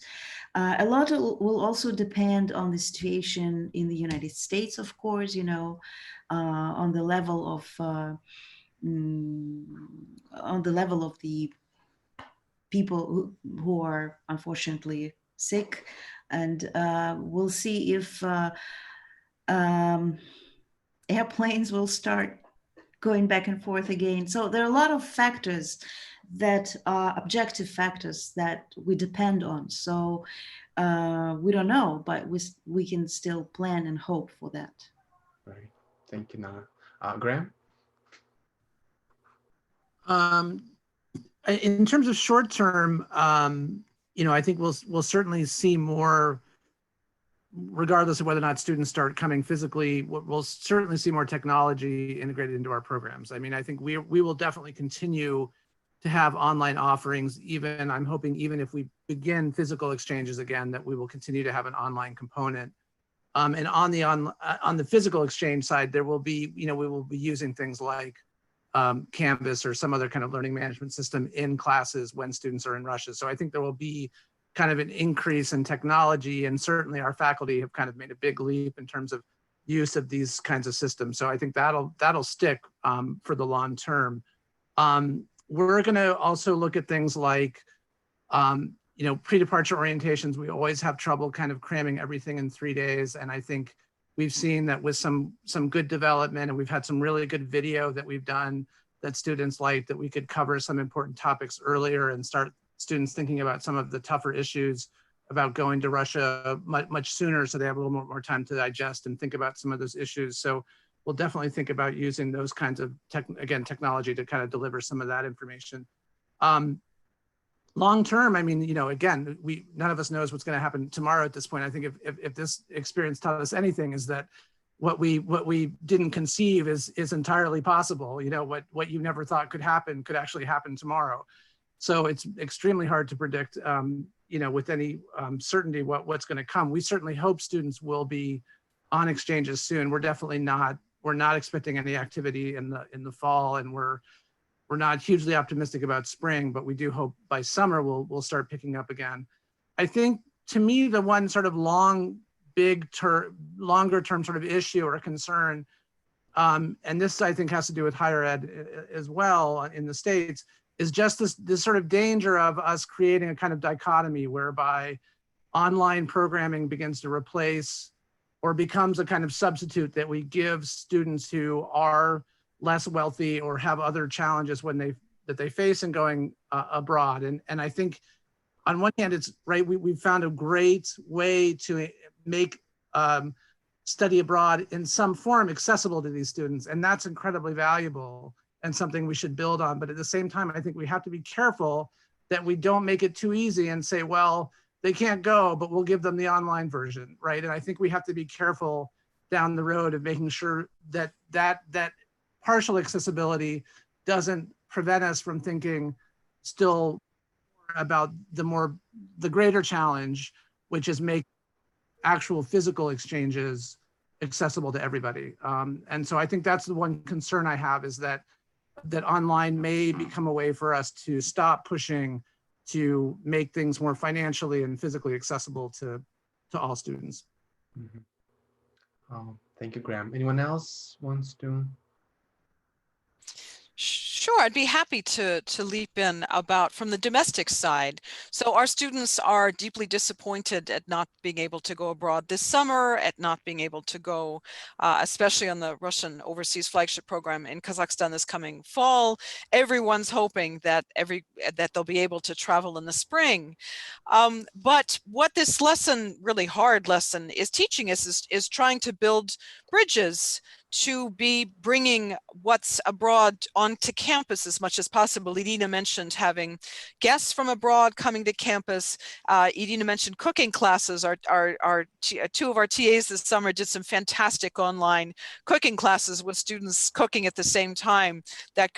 A lot will also depend on the situation in the United States, of course, you know, on the level of the people who are unfortunately sick, and we'll see if airplanes will start going back and forth again. So there are a lot of factors that are objective factors that we depend on. So we don't know, but we can still plan and hope for that. Right. Thank you, Nana. Graham? In terms of short term, you know, I think we'll certainly see more, regardless of whether or not students start coming physically. We'll certainly see more technology integrated into our programs. I mean, I think we will definitely continue to have online offerings. Even I'm hoping, even if we begin physical exchanges again, that we will continue to have an online component. And on the physical exchange side, there will be, you know, we will be using things like Canvas or some other kind of learning management system in classes when students are in Russia. So I think there will be kind of an increase in technology, and certainly our faculty have kind of made a big leap in terms of use of these kinds of systems. So I think that'll stick for the long term. We're going to also look at things like, you know, pre-departure orientations. We always have trouble kind of cramming everything in 3 days, and I think we've seen that with some good development, and we've had some really good video that we've done that students like, that we could cover some important topics earlier and start students thinking about some of the tougher issues about going to Russia much sooner, so they have a little more time to digest and think about some of those issues. So we'll definitely think about using those kinds of technology to kind of deliver some of that information. Long term, I mean, you know, again, none of us knows what's going to happen tomorrow at this point. I think if this experience taught us anything, is that what we didn't conceive is entirely possible. You know, what you never thought could happen could actually happen tomorrow. So it's extremely hard to predict, you know, with any certainty what's going to come. We certainly hope students will be on exchanges soon. We're definitely not. We're not expecting any activity in the fall, and we're not hugely optimistic about spring, but we do hope by summer we'll start picking up again. I think, to me, the one sort of longer term sort of issue or concern, and this I think has to do with higher ed as well in the States, is just this sort of danger of us creating a kind of dichotomy whereby online programming begins to replace or becomes a kind of substitute that we give students who are less wealthy or have other challenges that they face in going abroad. And I think on one hand, it's right, we've found a great way to make study abroad in some form accessible to these students. And that's incredibly valuable and something we should build on. But at the same time, I think we have to be careful that we don't make it too easy and say, well, they can't go, but we'll give them the online version, right? And I think we have to be careful down the road of making sure that that partial accessibility doesn't prevent us from thinking still about the greater challenge, which is make actual physical exchanges accessible to everybody. And so I think that's the one concern I have, is that online may become a way for us to stop pushing to make things more financially and physically accessible to all students. Mm-hmm. Thank you, Graham. Anyone else wants to? Sure, I'd be happy to leap in about from the domestic side. So our students are deeply disappointed at not being able to go abroad this summer, at not being able to go, especially on the Russian overseas flagship program in Kazakhstan this coming fall. Everyone's hoping that they'll be able to travel in the spring. But what this lesson, really hard lesson, is teaching us is trying to build bridges to be bringing what's abroad onto campus as much as possible. Irina mentioned having guests from abroad coming to campus. Irina mentioned cooking classes. Two of our TAs this summer did some fantastic online cooking classes with students cooking at the same time. That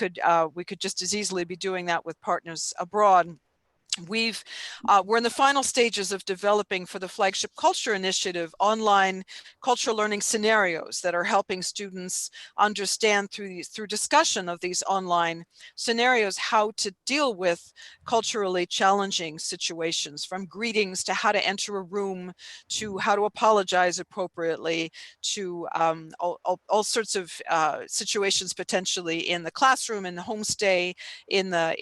we could just as easily be doing that with partners abroad. We're in the final stages of developing for the Flagship Culture Initiative online cultural learning scenarios that are helping students understand through discussion of these online scenarios how to deal with culturally challenging situations, from greetings to how to enter a room, to how to apologize appropriately, to all sorts of situations potentially in the classroom, in the homestay, in a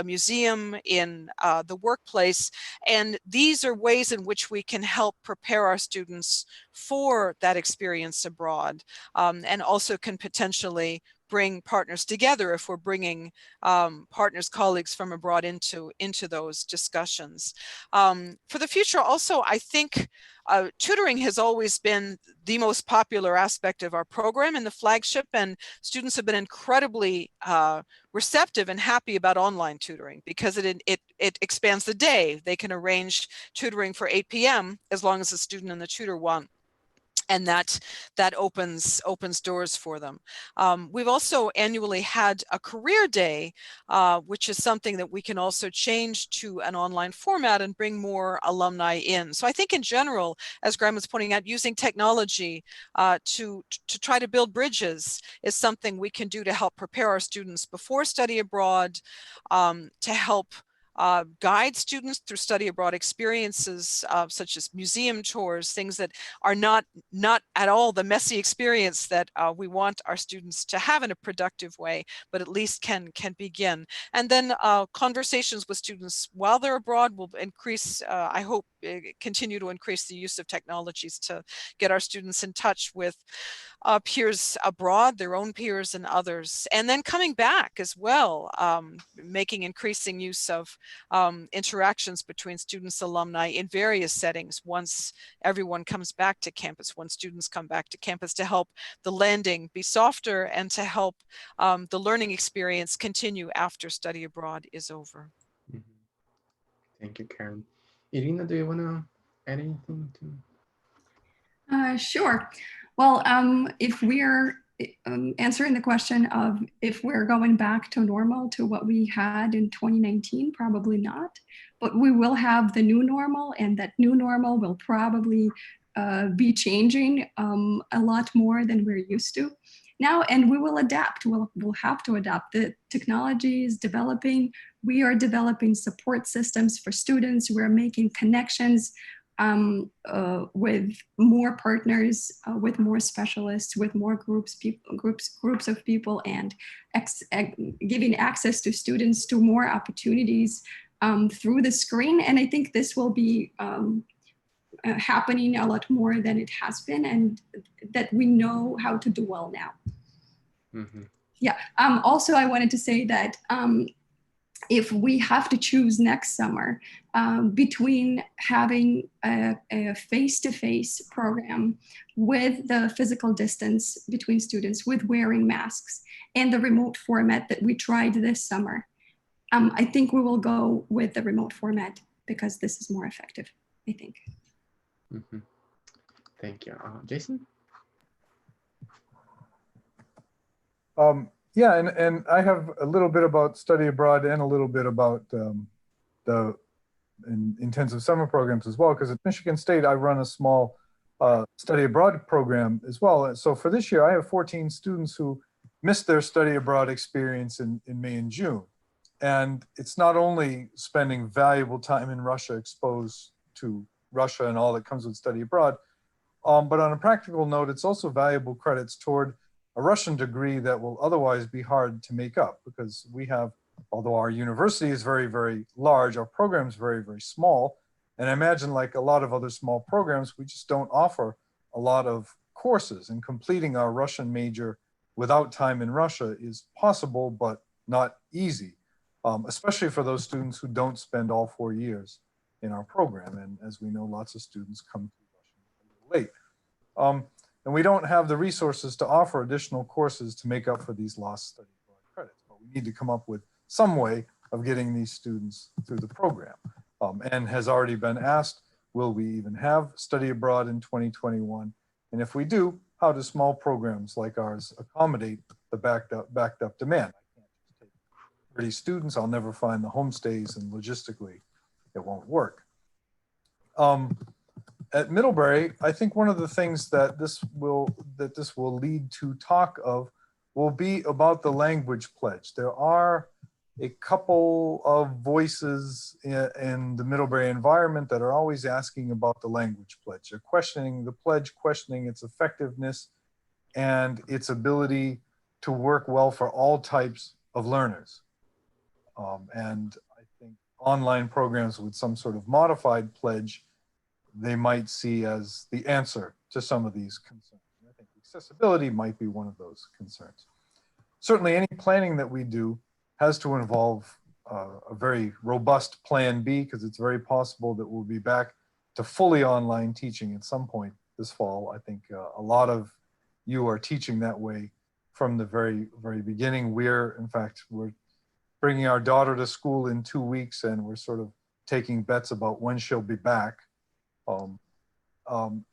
museum, in the workplace. And these are ways in which we can help prepare our students for that experience abroad, and also can potentially bring partners together if we're bringing partners, colleagues from abroad into those discussions. For the future also, I think tutoring has always been the most popular aspect of our program in the Flagship, and students have been incredibly receptive and happy about online tutoring because it expands the day. They can arrange tutoring for 8 p.m. as long as the student and the tutor want. And that opens doors for them. We've also annually had a career day, which is something that we can also change to an online format and bring more alumni in. So I think in general, as Graham was pointing out, using technology to try to build bridges is something we can do to help prepare our students before study abroad, to help guide students through study abroad experiences, such as museum tours, things that are not at all the messy experience that we want our students to have in a productive way, but at least can begin. And then conversations with students while they're abroad will increase, I hope, continue to increase the use of technologies to get our students in touch with peers abroad, their own peers and others. And then coming back as well, making increasing use of interactions between students, alumni in various settings once everyone comes back to campus, when students come back to campus, to help the landing be softer and to help the learning experience continue after study abroad is over. Mm-hmm. Thank you, Karen. Irina, do you want to add anything to? Sure. Well, if we're answering the question of if we're going back to normal, to what we had in 2019, probably not, but we will have the new normal, and that new normal will probably be changing a lot more than we're used to now, and we will adapt. We'll have to adapt. The technology is developing. We are developing support systems for students. We're making connections with more partners, with more specialists, with more groups of people, and giving access to students to more opportunities through the screen. And I think this will be happening a lot more than it has been, and that we know how to do well now. Mm-hmm. Yeah. Also, I wanted to say that if we have to choose next summer between having a face-to-face program with the physical distance between students with wearing masks and the remote format that we tried this summer, I think we will go with the remote format because this is more effective, I think. Mm-hmm. Thank you. Jason? Yeah, and I have a little bit about study abroad and a little bit about the intensive summer programs as well, because at Michigan State, I run a small study abroad program as well. And so for this year, I have 14 students who missed their study abroad experience in May and June. And it's not only spending valuable time in Russia exposed to Russia and all that comes with study abroad, but on a practical note, it's also valuable credits toward a Russian degree that will otherwise be hard to make up, because we have, although our university is very, very large, our program is very, very small. And I imagine, like a lot of other small programs, we just don't offer a lot of courses, and completing our Russian major without time in Russia is possible, but not easy, especially for those students who don't spend all 4 years in our program. And as we know, lots of students come to Russian late. And we don't have the resources to offer additional courses to make up for these lost study abroad credits, but we need to come up with some way of getting these students through the program. And has already been asked, will we even have study abroad in 2021? And if we do, how do small programs like ours accommodate the backed up demand? I can't just take 30 students, I'll never find the homestays, and logistically, it won't work. At Middlebury, I think one of the things that this will lead to talk of will be about the language pledge. There are a couple of voices in the Middlebury environment that are always asking about the language pledge. They're questioning the pledge, questioning its effectiveness and its ability to work well for all types of learners. And I think online programs with some sort of modified pledge, they might see as the answer to some of these concerns. And I think accessibility might be one of those concerns. Certainly any planning that we do has to involve a very robust plan B, because it's very possible that we'll be back to fully online teaching at some point this fall. I think a lot of you are teaching that way from the very, very beginning. In fact, we're bringing our daughter to school in 2 weeks, and we're sort of taking bets about when she'll be back.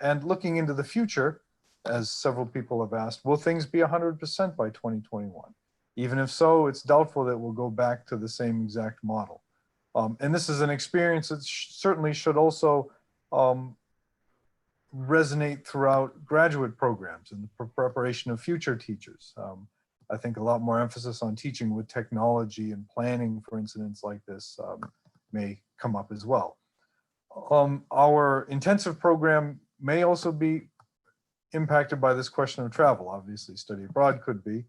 And looking into the future, as several people have asked, will things be 100% by 2021? Even if so, it's doubtful that we'll go back to the same exact model. And this is an experience that certainly should also resonate throughout graduate programs and the preparation of future teachers. I think a lot more emphasis on teaching with technology and planning for incidents like this may come up as well. Our intensive program may also be impacted by this question of travel. Obviously, study abroad could be.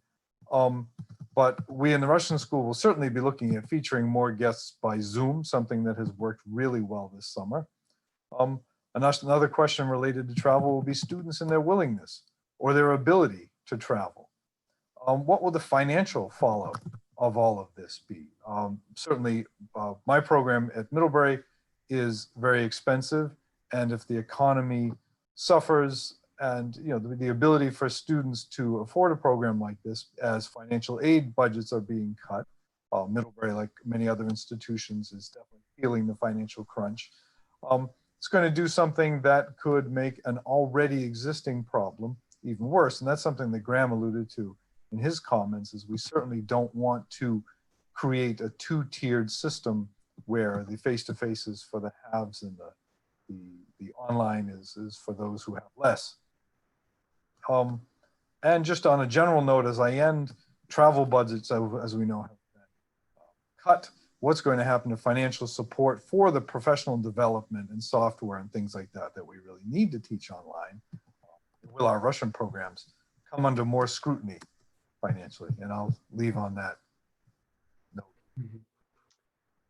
But we in the Russian school will certainly be looking at featuring more guests by Zoom, something that has worked really well this summer. Another question related to travel will be students and their willingness or their ability to travel. What will the financial fallout of all of this be? Certainly, my program at Middlebury is very expensive, and if the economy suffers, and the ability for students to afford a program like this as financial aid budgets are being cut, Middlebury, like many other institutions, is definitely feeling the financial crunch. It's going to do something that could make an already existing problem even worse, and that's something that Graham alluded to in his comments, is we certainly don't want to create a two-tiered system where the face-to-face is for the haves and the online is for those who have less. And just on a general note, as I end, travel budgets, as we know, have been cut. What's going to happen to financial support for the professional development and software and things like that we really need to teach online? Will our Russian programs come under more scrutiny financially? And I'll leave on that note. Mm-hmm.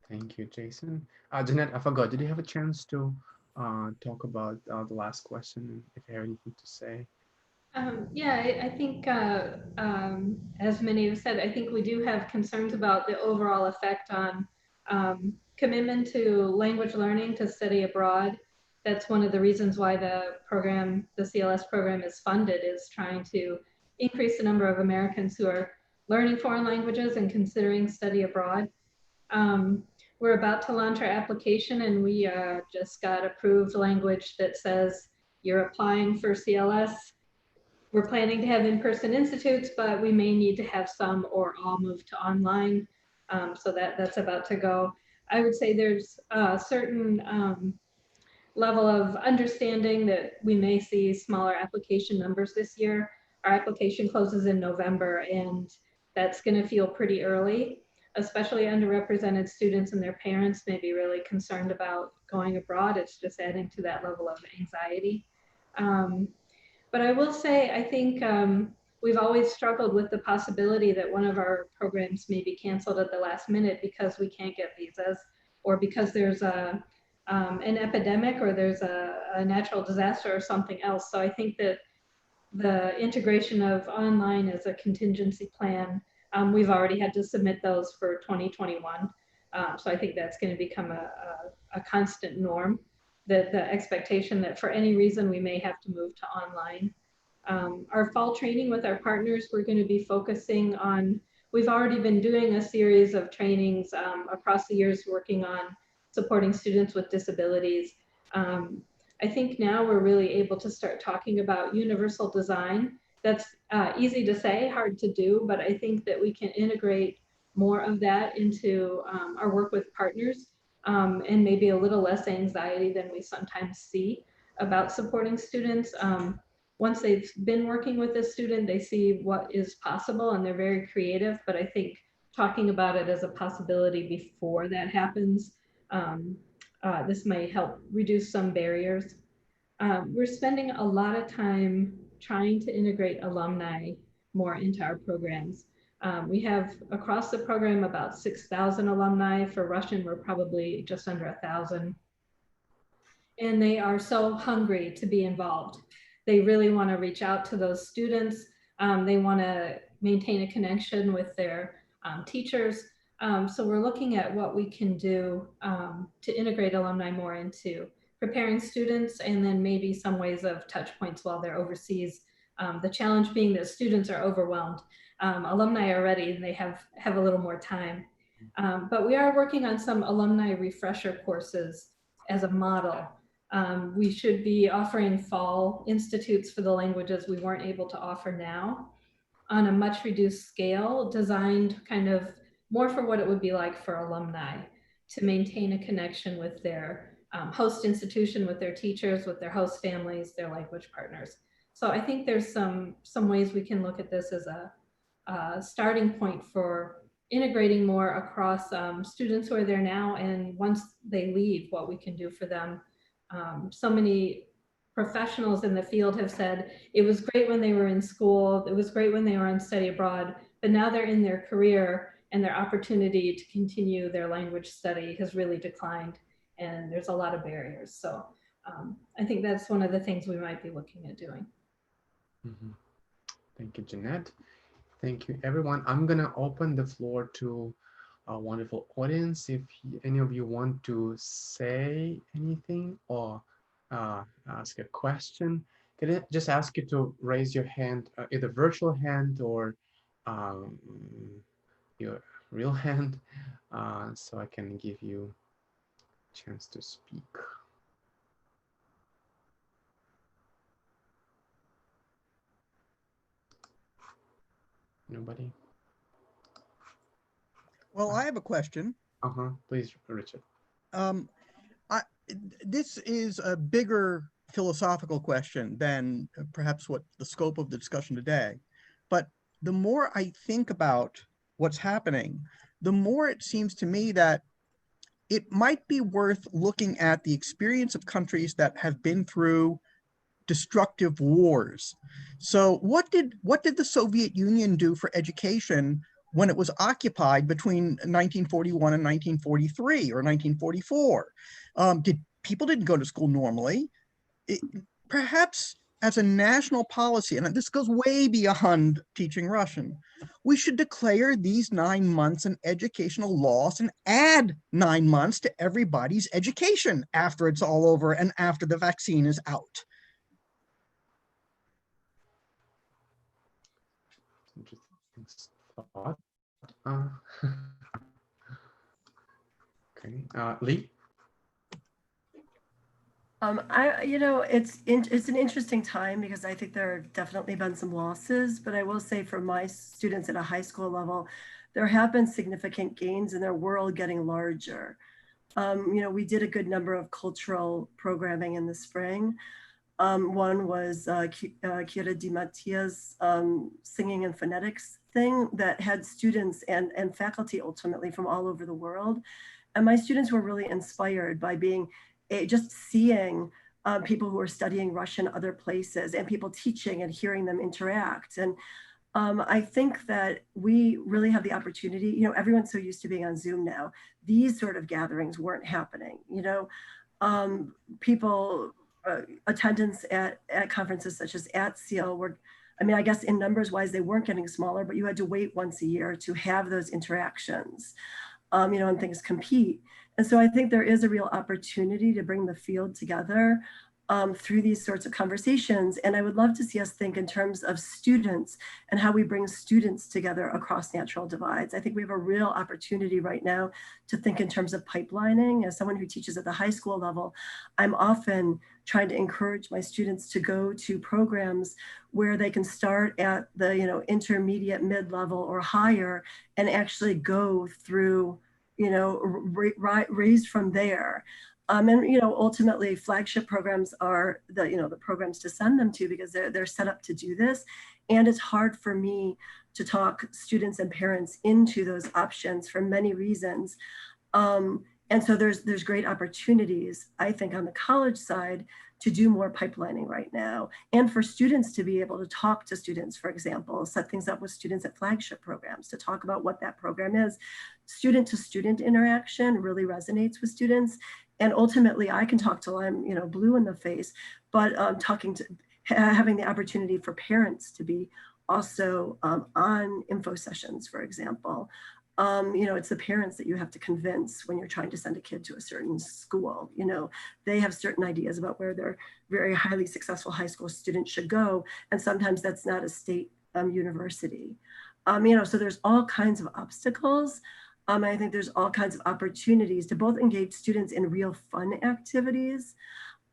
Thank you, Jason. Jeannette, I forgot, did you have a chance to talk about the last question, if you have anything to say? Yeah, I think, as many have said, I think we do have concerns about the overall effect on commitment to language learning, to study abroad. That's one of the reasons why the program, the CLS program, is funded, is trying to increase the number of Americans who are learning foreign languages and considering study abroad. We're about to launch our application, and we just got approved language that says you're applying for CLS. We're planning to have in-person institutes, but we may need to have some or all move to online. So that's about to go. I would say there's a certain level of understanding that we may see smaller application numbers this year. Our application closes in November, and that's going to feel pretty early, especially underrepresented students and their parents may be really concerned about going abroad. It's just adding to that level of anxiety. But I will say, I think we've always struggled with the possibility that one of our programs may be canceled at the last minute because we can't get visas, or because there's an epidemic, or there's a natural disaster or something else. So I think that the integration of online as a contingency plan, we've already had to submit those for 2021. So I think that's going to become a constant norm. The expectation that for any reason we may have to move to online. Our fall training with our partners, we're going to be focusing on, we've already been doing a series of trainings across the years working on supporting students with disabilities. I think now we're really able to start talking about universal design. That's easy to say, hard to do, but I think that we can integrate more of that into our work with partners. And maybe a little less anxiety than we sometimes see about supporting students. Once they've been working with a student, they see what is possible and they're very creative, but I think talking about it as a possibility before that happens, this might help reduce some barriers. We're spending a lot of time trying to integrate alumni more into our programs. We have across the program about 6,000 alumni. For Russian, we're probably just under 1,000. And they are so hungry to be involved. They really want to reach out to those students. They want to maintain a connection with their teachers. So we're looking at what we can do to integrate alumni more into preparing students, and then maybe some ways of touch points while they're overseas. The challenge being that students are overwhelmed. Alumni are ready and they have a little more time. But we are working on some alumni refresher courses as a model. We should be offering fall institutes for the languages we weren't able to offer now on a much reduced scale, designed kind of more for what it would be like for alumni to maintain a connection with their host institution, with their teachers, with their host families, their language partners. So I think there's some ways we can look at this as a starting point for integrating more across students who are there now, and once they leave, what we can do for them. So many professionals in the field have said it was great when they were in school, it was great when they were on study abroad, but now they're in their career and their opportunity to continue their language study has really declined, and there's a lot of barriers. So I think that's one of the things we might be looking at doing. Mm-hmm. Thank you, Jeannette. Thank you, everyone. I'm going to open the floor to a wonderful audience. If any of you want to say anything or ask a question, can I just ask you to raise your hand, either virtual hand or your real hand, so I can give you a chance to speak. Nobody? Well, I have a question. Please, Richard. This is a bigger philosophical question than perhaps what the scope of the discussion today. But the more I think about what's happening, the more it seems to me that it might be worth looking at the experience of countries that have been through destructive wars. So what did the Soviet Union do for education when it was occupied between 1941 and 1943 or 1944? People didn't go to school normally. Perhaps as a national policy, and this goes way beyond teaching Russian, we should declare these 9 months an educational loss and add 9 months to everybody's education after it's all over and after the vaccine is out. Interesting thought. Okay, Lee. It's an interesting time because I think there have definitely been some losses, but I will say for my students at a high school level, there have been significant gains in their world getting larger. We did a good number of cultural programming in the spring. One was Kira Di Mattia's singing and phonetics thing that had students and faculty ultimately from all over the world. And my students were really inspired by just seeing people who are studying Russian other places and people teaching and hearing them interact. And I think that we really have the opportunity, everyone's so used to being on Zoom now. These sort of gatherings weren't happening, attendance at conferences such as ACTR were, I guess in numbers wise, they weren't getting smaller, but you had to wait once a year to have those interactions, and things compete. And so I think there is a real opportunity to bring the field together through these sorts of conversations. And I would love to see us think in terms of students and how we bring students together across natural divides. I think we have a real opportunity right now to think in terms of pipelining. As someone who teaches at the high school level, I'm often trying to encourage my students to go to programs where they can start at the intermediate, mid-level or higher and actually go through, raised from there. Ultimately flagship programs are the programs to send them to because they're set up to do this. And it's hard for me to talk students and parents into those options for many reasons. And so there's great opportunities, I think, on the college side to do more pipelining right now. And for students to be able to talk to students, for example, set things up with students at flagship programs to talk about what that program is. Student to student interaction really resonates with students. And ultimately I can talk till I'm, blue in the face, but having the opportunity for parents to be also on info sessions, for example. It's the parents that you have to convince when you're trying to send a kid to a certain school. They have certain ideas about where their very highly successful high school students should go. And sometimes that's not a state university. So there's all kinds of obstacles. I think there's all kinds of opportunities to both engage students in real fun activities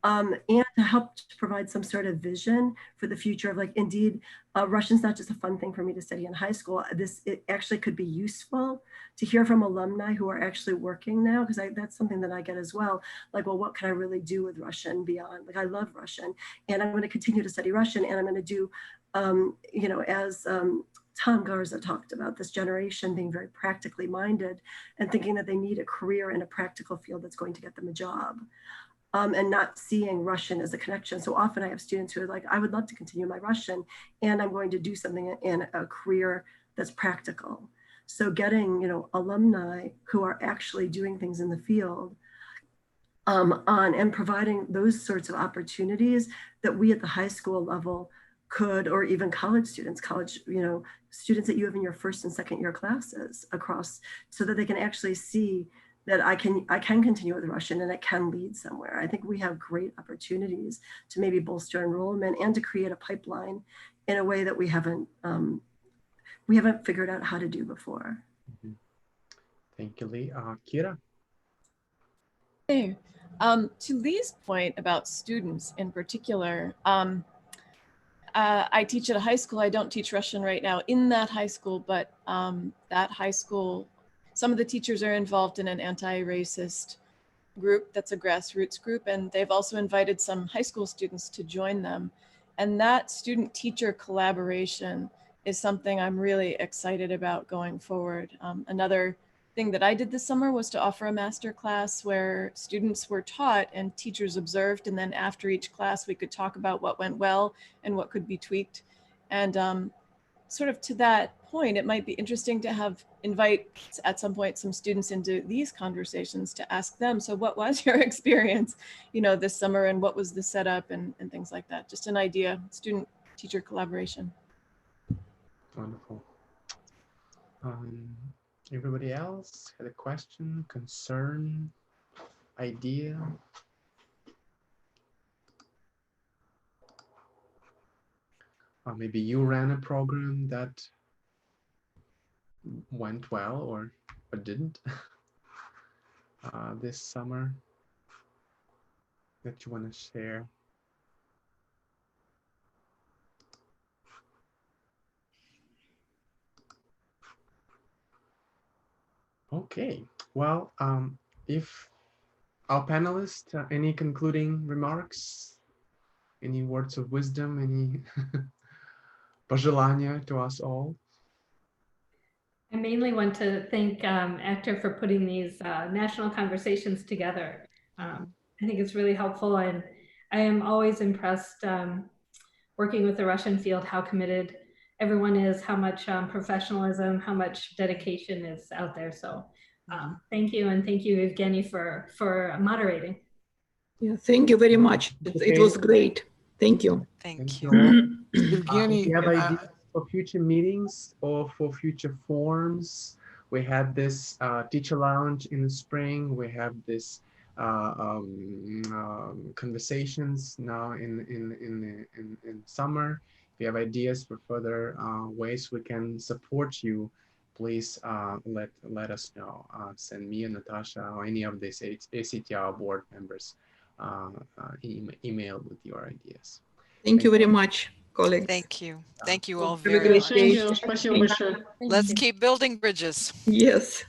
and to help to provide some sort of vision for the future of indeed, Russian's not just a fun thing for me to study in high school. It actually could be useful to hear from alumni who are actually working now, because that's something that I get as well. Well, what can I really do with Russian beyond? I love Russian and I'm going to continue to study Russian and I'm going to do, as Tom Garza talked about, this generation being very practically minded and thinking that they need a career in a practical field that's going to get them a job. And not seeing Russian as a connection. So often I have students who are I would love to continue my Russian and I'm going to do something in a career that's practical. So getting, alumni who are actually doing things in the field and providing those sorts of opportunities that we at the high school level could, or even college students, students that you have in your first and second year classes across, so that they can actually see that I can continue with Russian and it can lead somewhere. I think we have great opportunities to maybe bolster enrollment and to create a pipeline in a way that we haven't figured out how to do before. Mm-hmm. Thank you, Lee. Kira? Hey, to Lee's point about students in particular, I teach at a high school. I don't teach Russian right now in that high school, but that high school, some of the teachers are involved in an anti-racist group that's a grassroots group, and they've also invited some high school students to join them. And that student-teacher collaboration is something I'm really excited about going forward. Another thing that I did this summer was to offer a master class where students were taught and teachers observed, and then after each class we could talk about what went well and what could be tweaked. And sort of to that point, it might be interesting to invite at some point some students into these conversations to ask them, so what was your experience, this summer, and what was the setup and things like that. Just an idea, student-teacher collaboration. Wonderful. Everybody else had a question, concern, idea? Maybe you ran a program that went well or didn't this summer that you want to share. Okay, well, if our panelists, any concluding remarks, any words of wisdom, any пожелания to us all? I mainly want to thank ACTR for putting these national conversations together. I think it's really helpful, and I am always impressed working with the Russian field, how committed everyone is, how much professionalism, how much dedication is out there. So thank you, and thank you, Evgeny, for moderating. Yeah, thank you very much. It was great. Thank you. Thank you. Evgeny, if you have ideas for future meetings or for future forums, we had this teacher lounge in the spring. We have this conversations now in summer. If you have ideas for further ways we can support you, please let us know. Send me and Natasha or any of these ACTR board members email with your ideas. Thank you very much, colleagues. Thank you. Thank you all Have a very great much. day. Let's keep building bridges. Yes.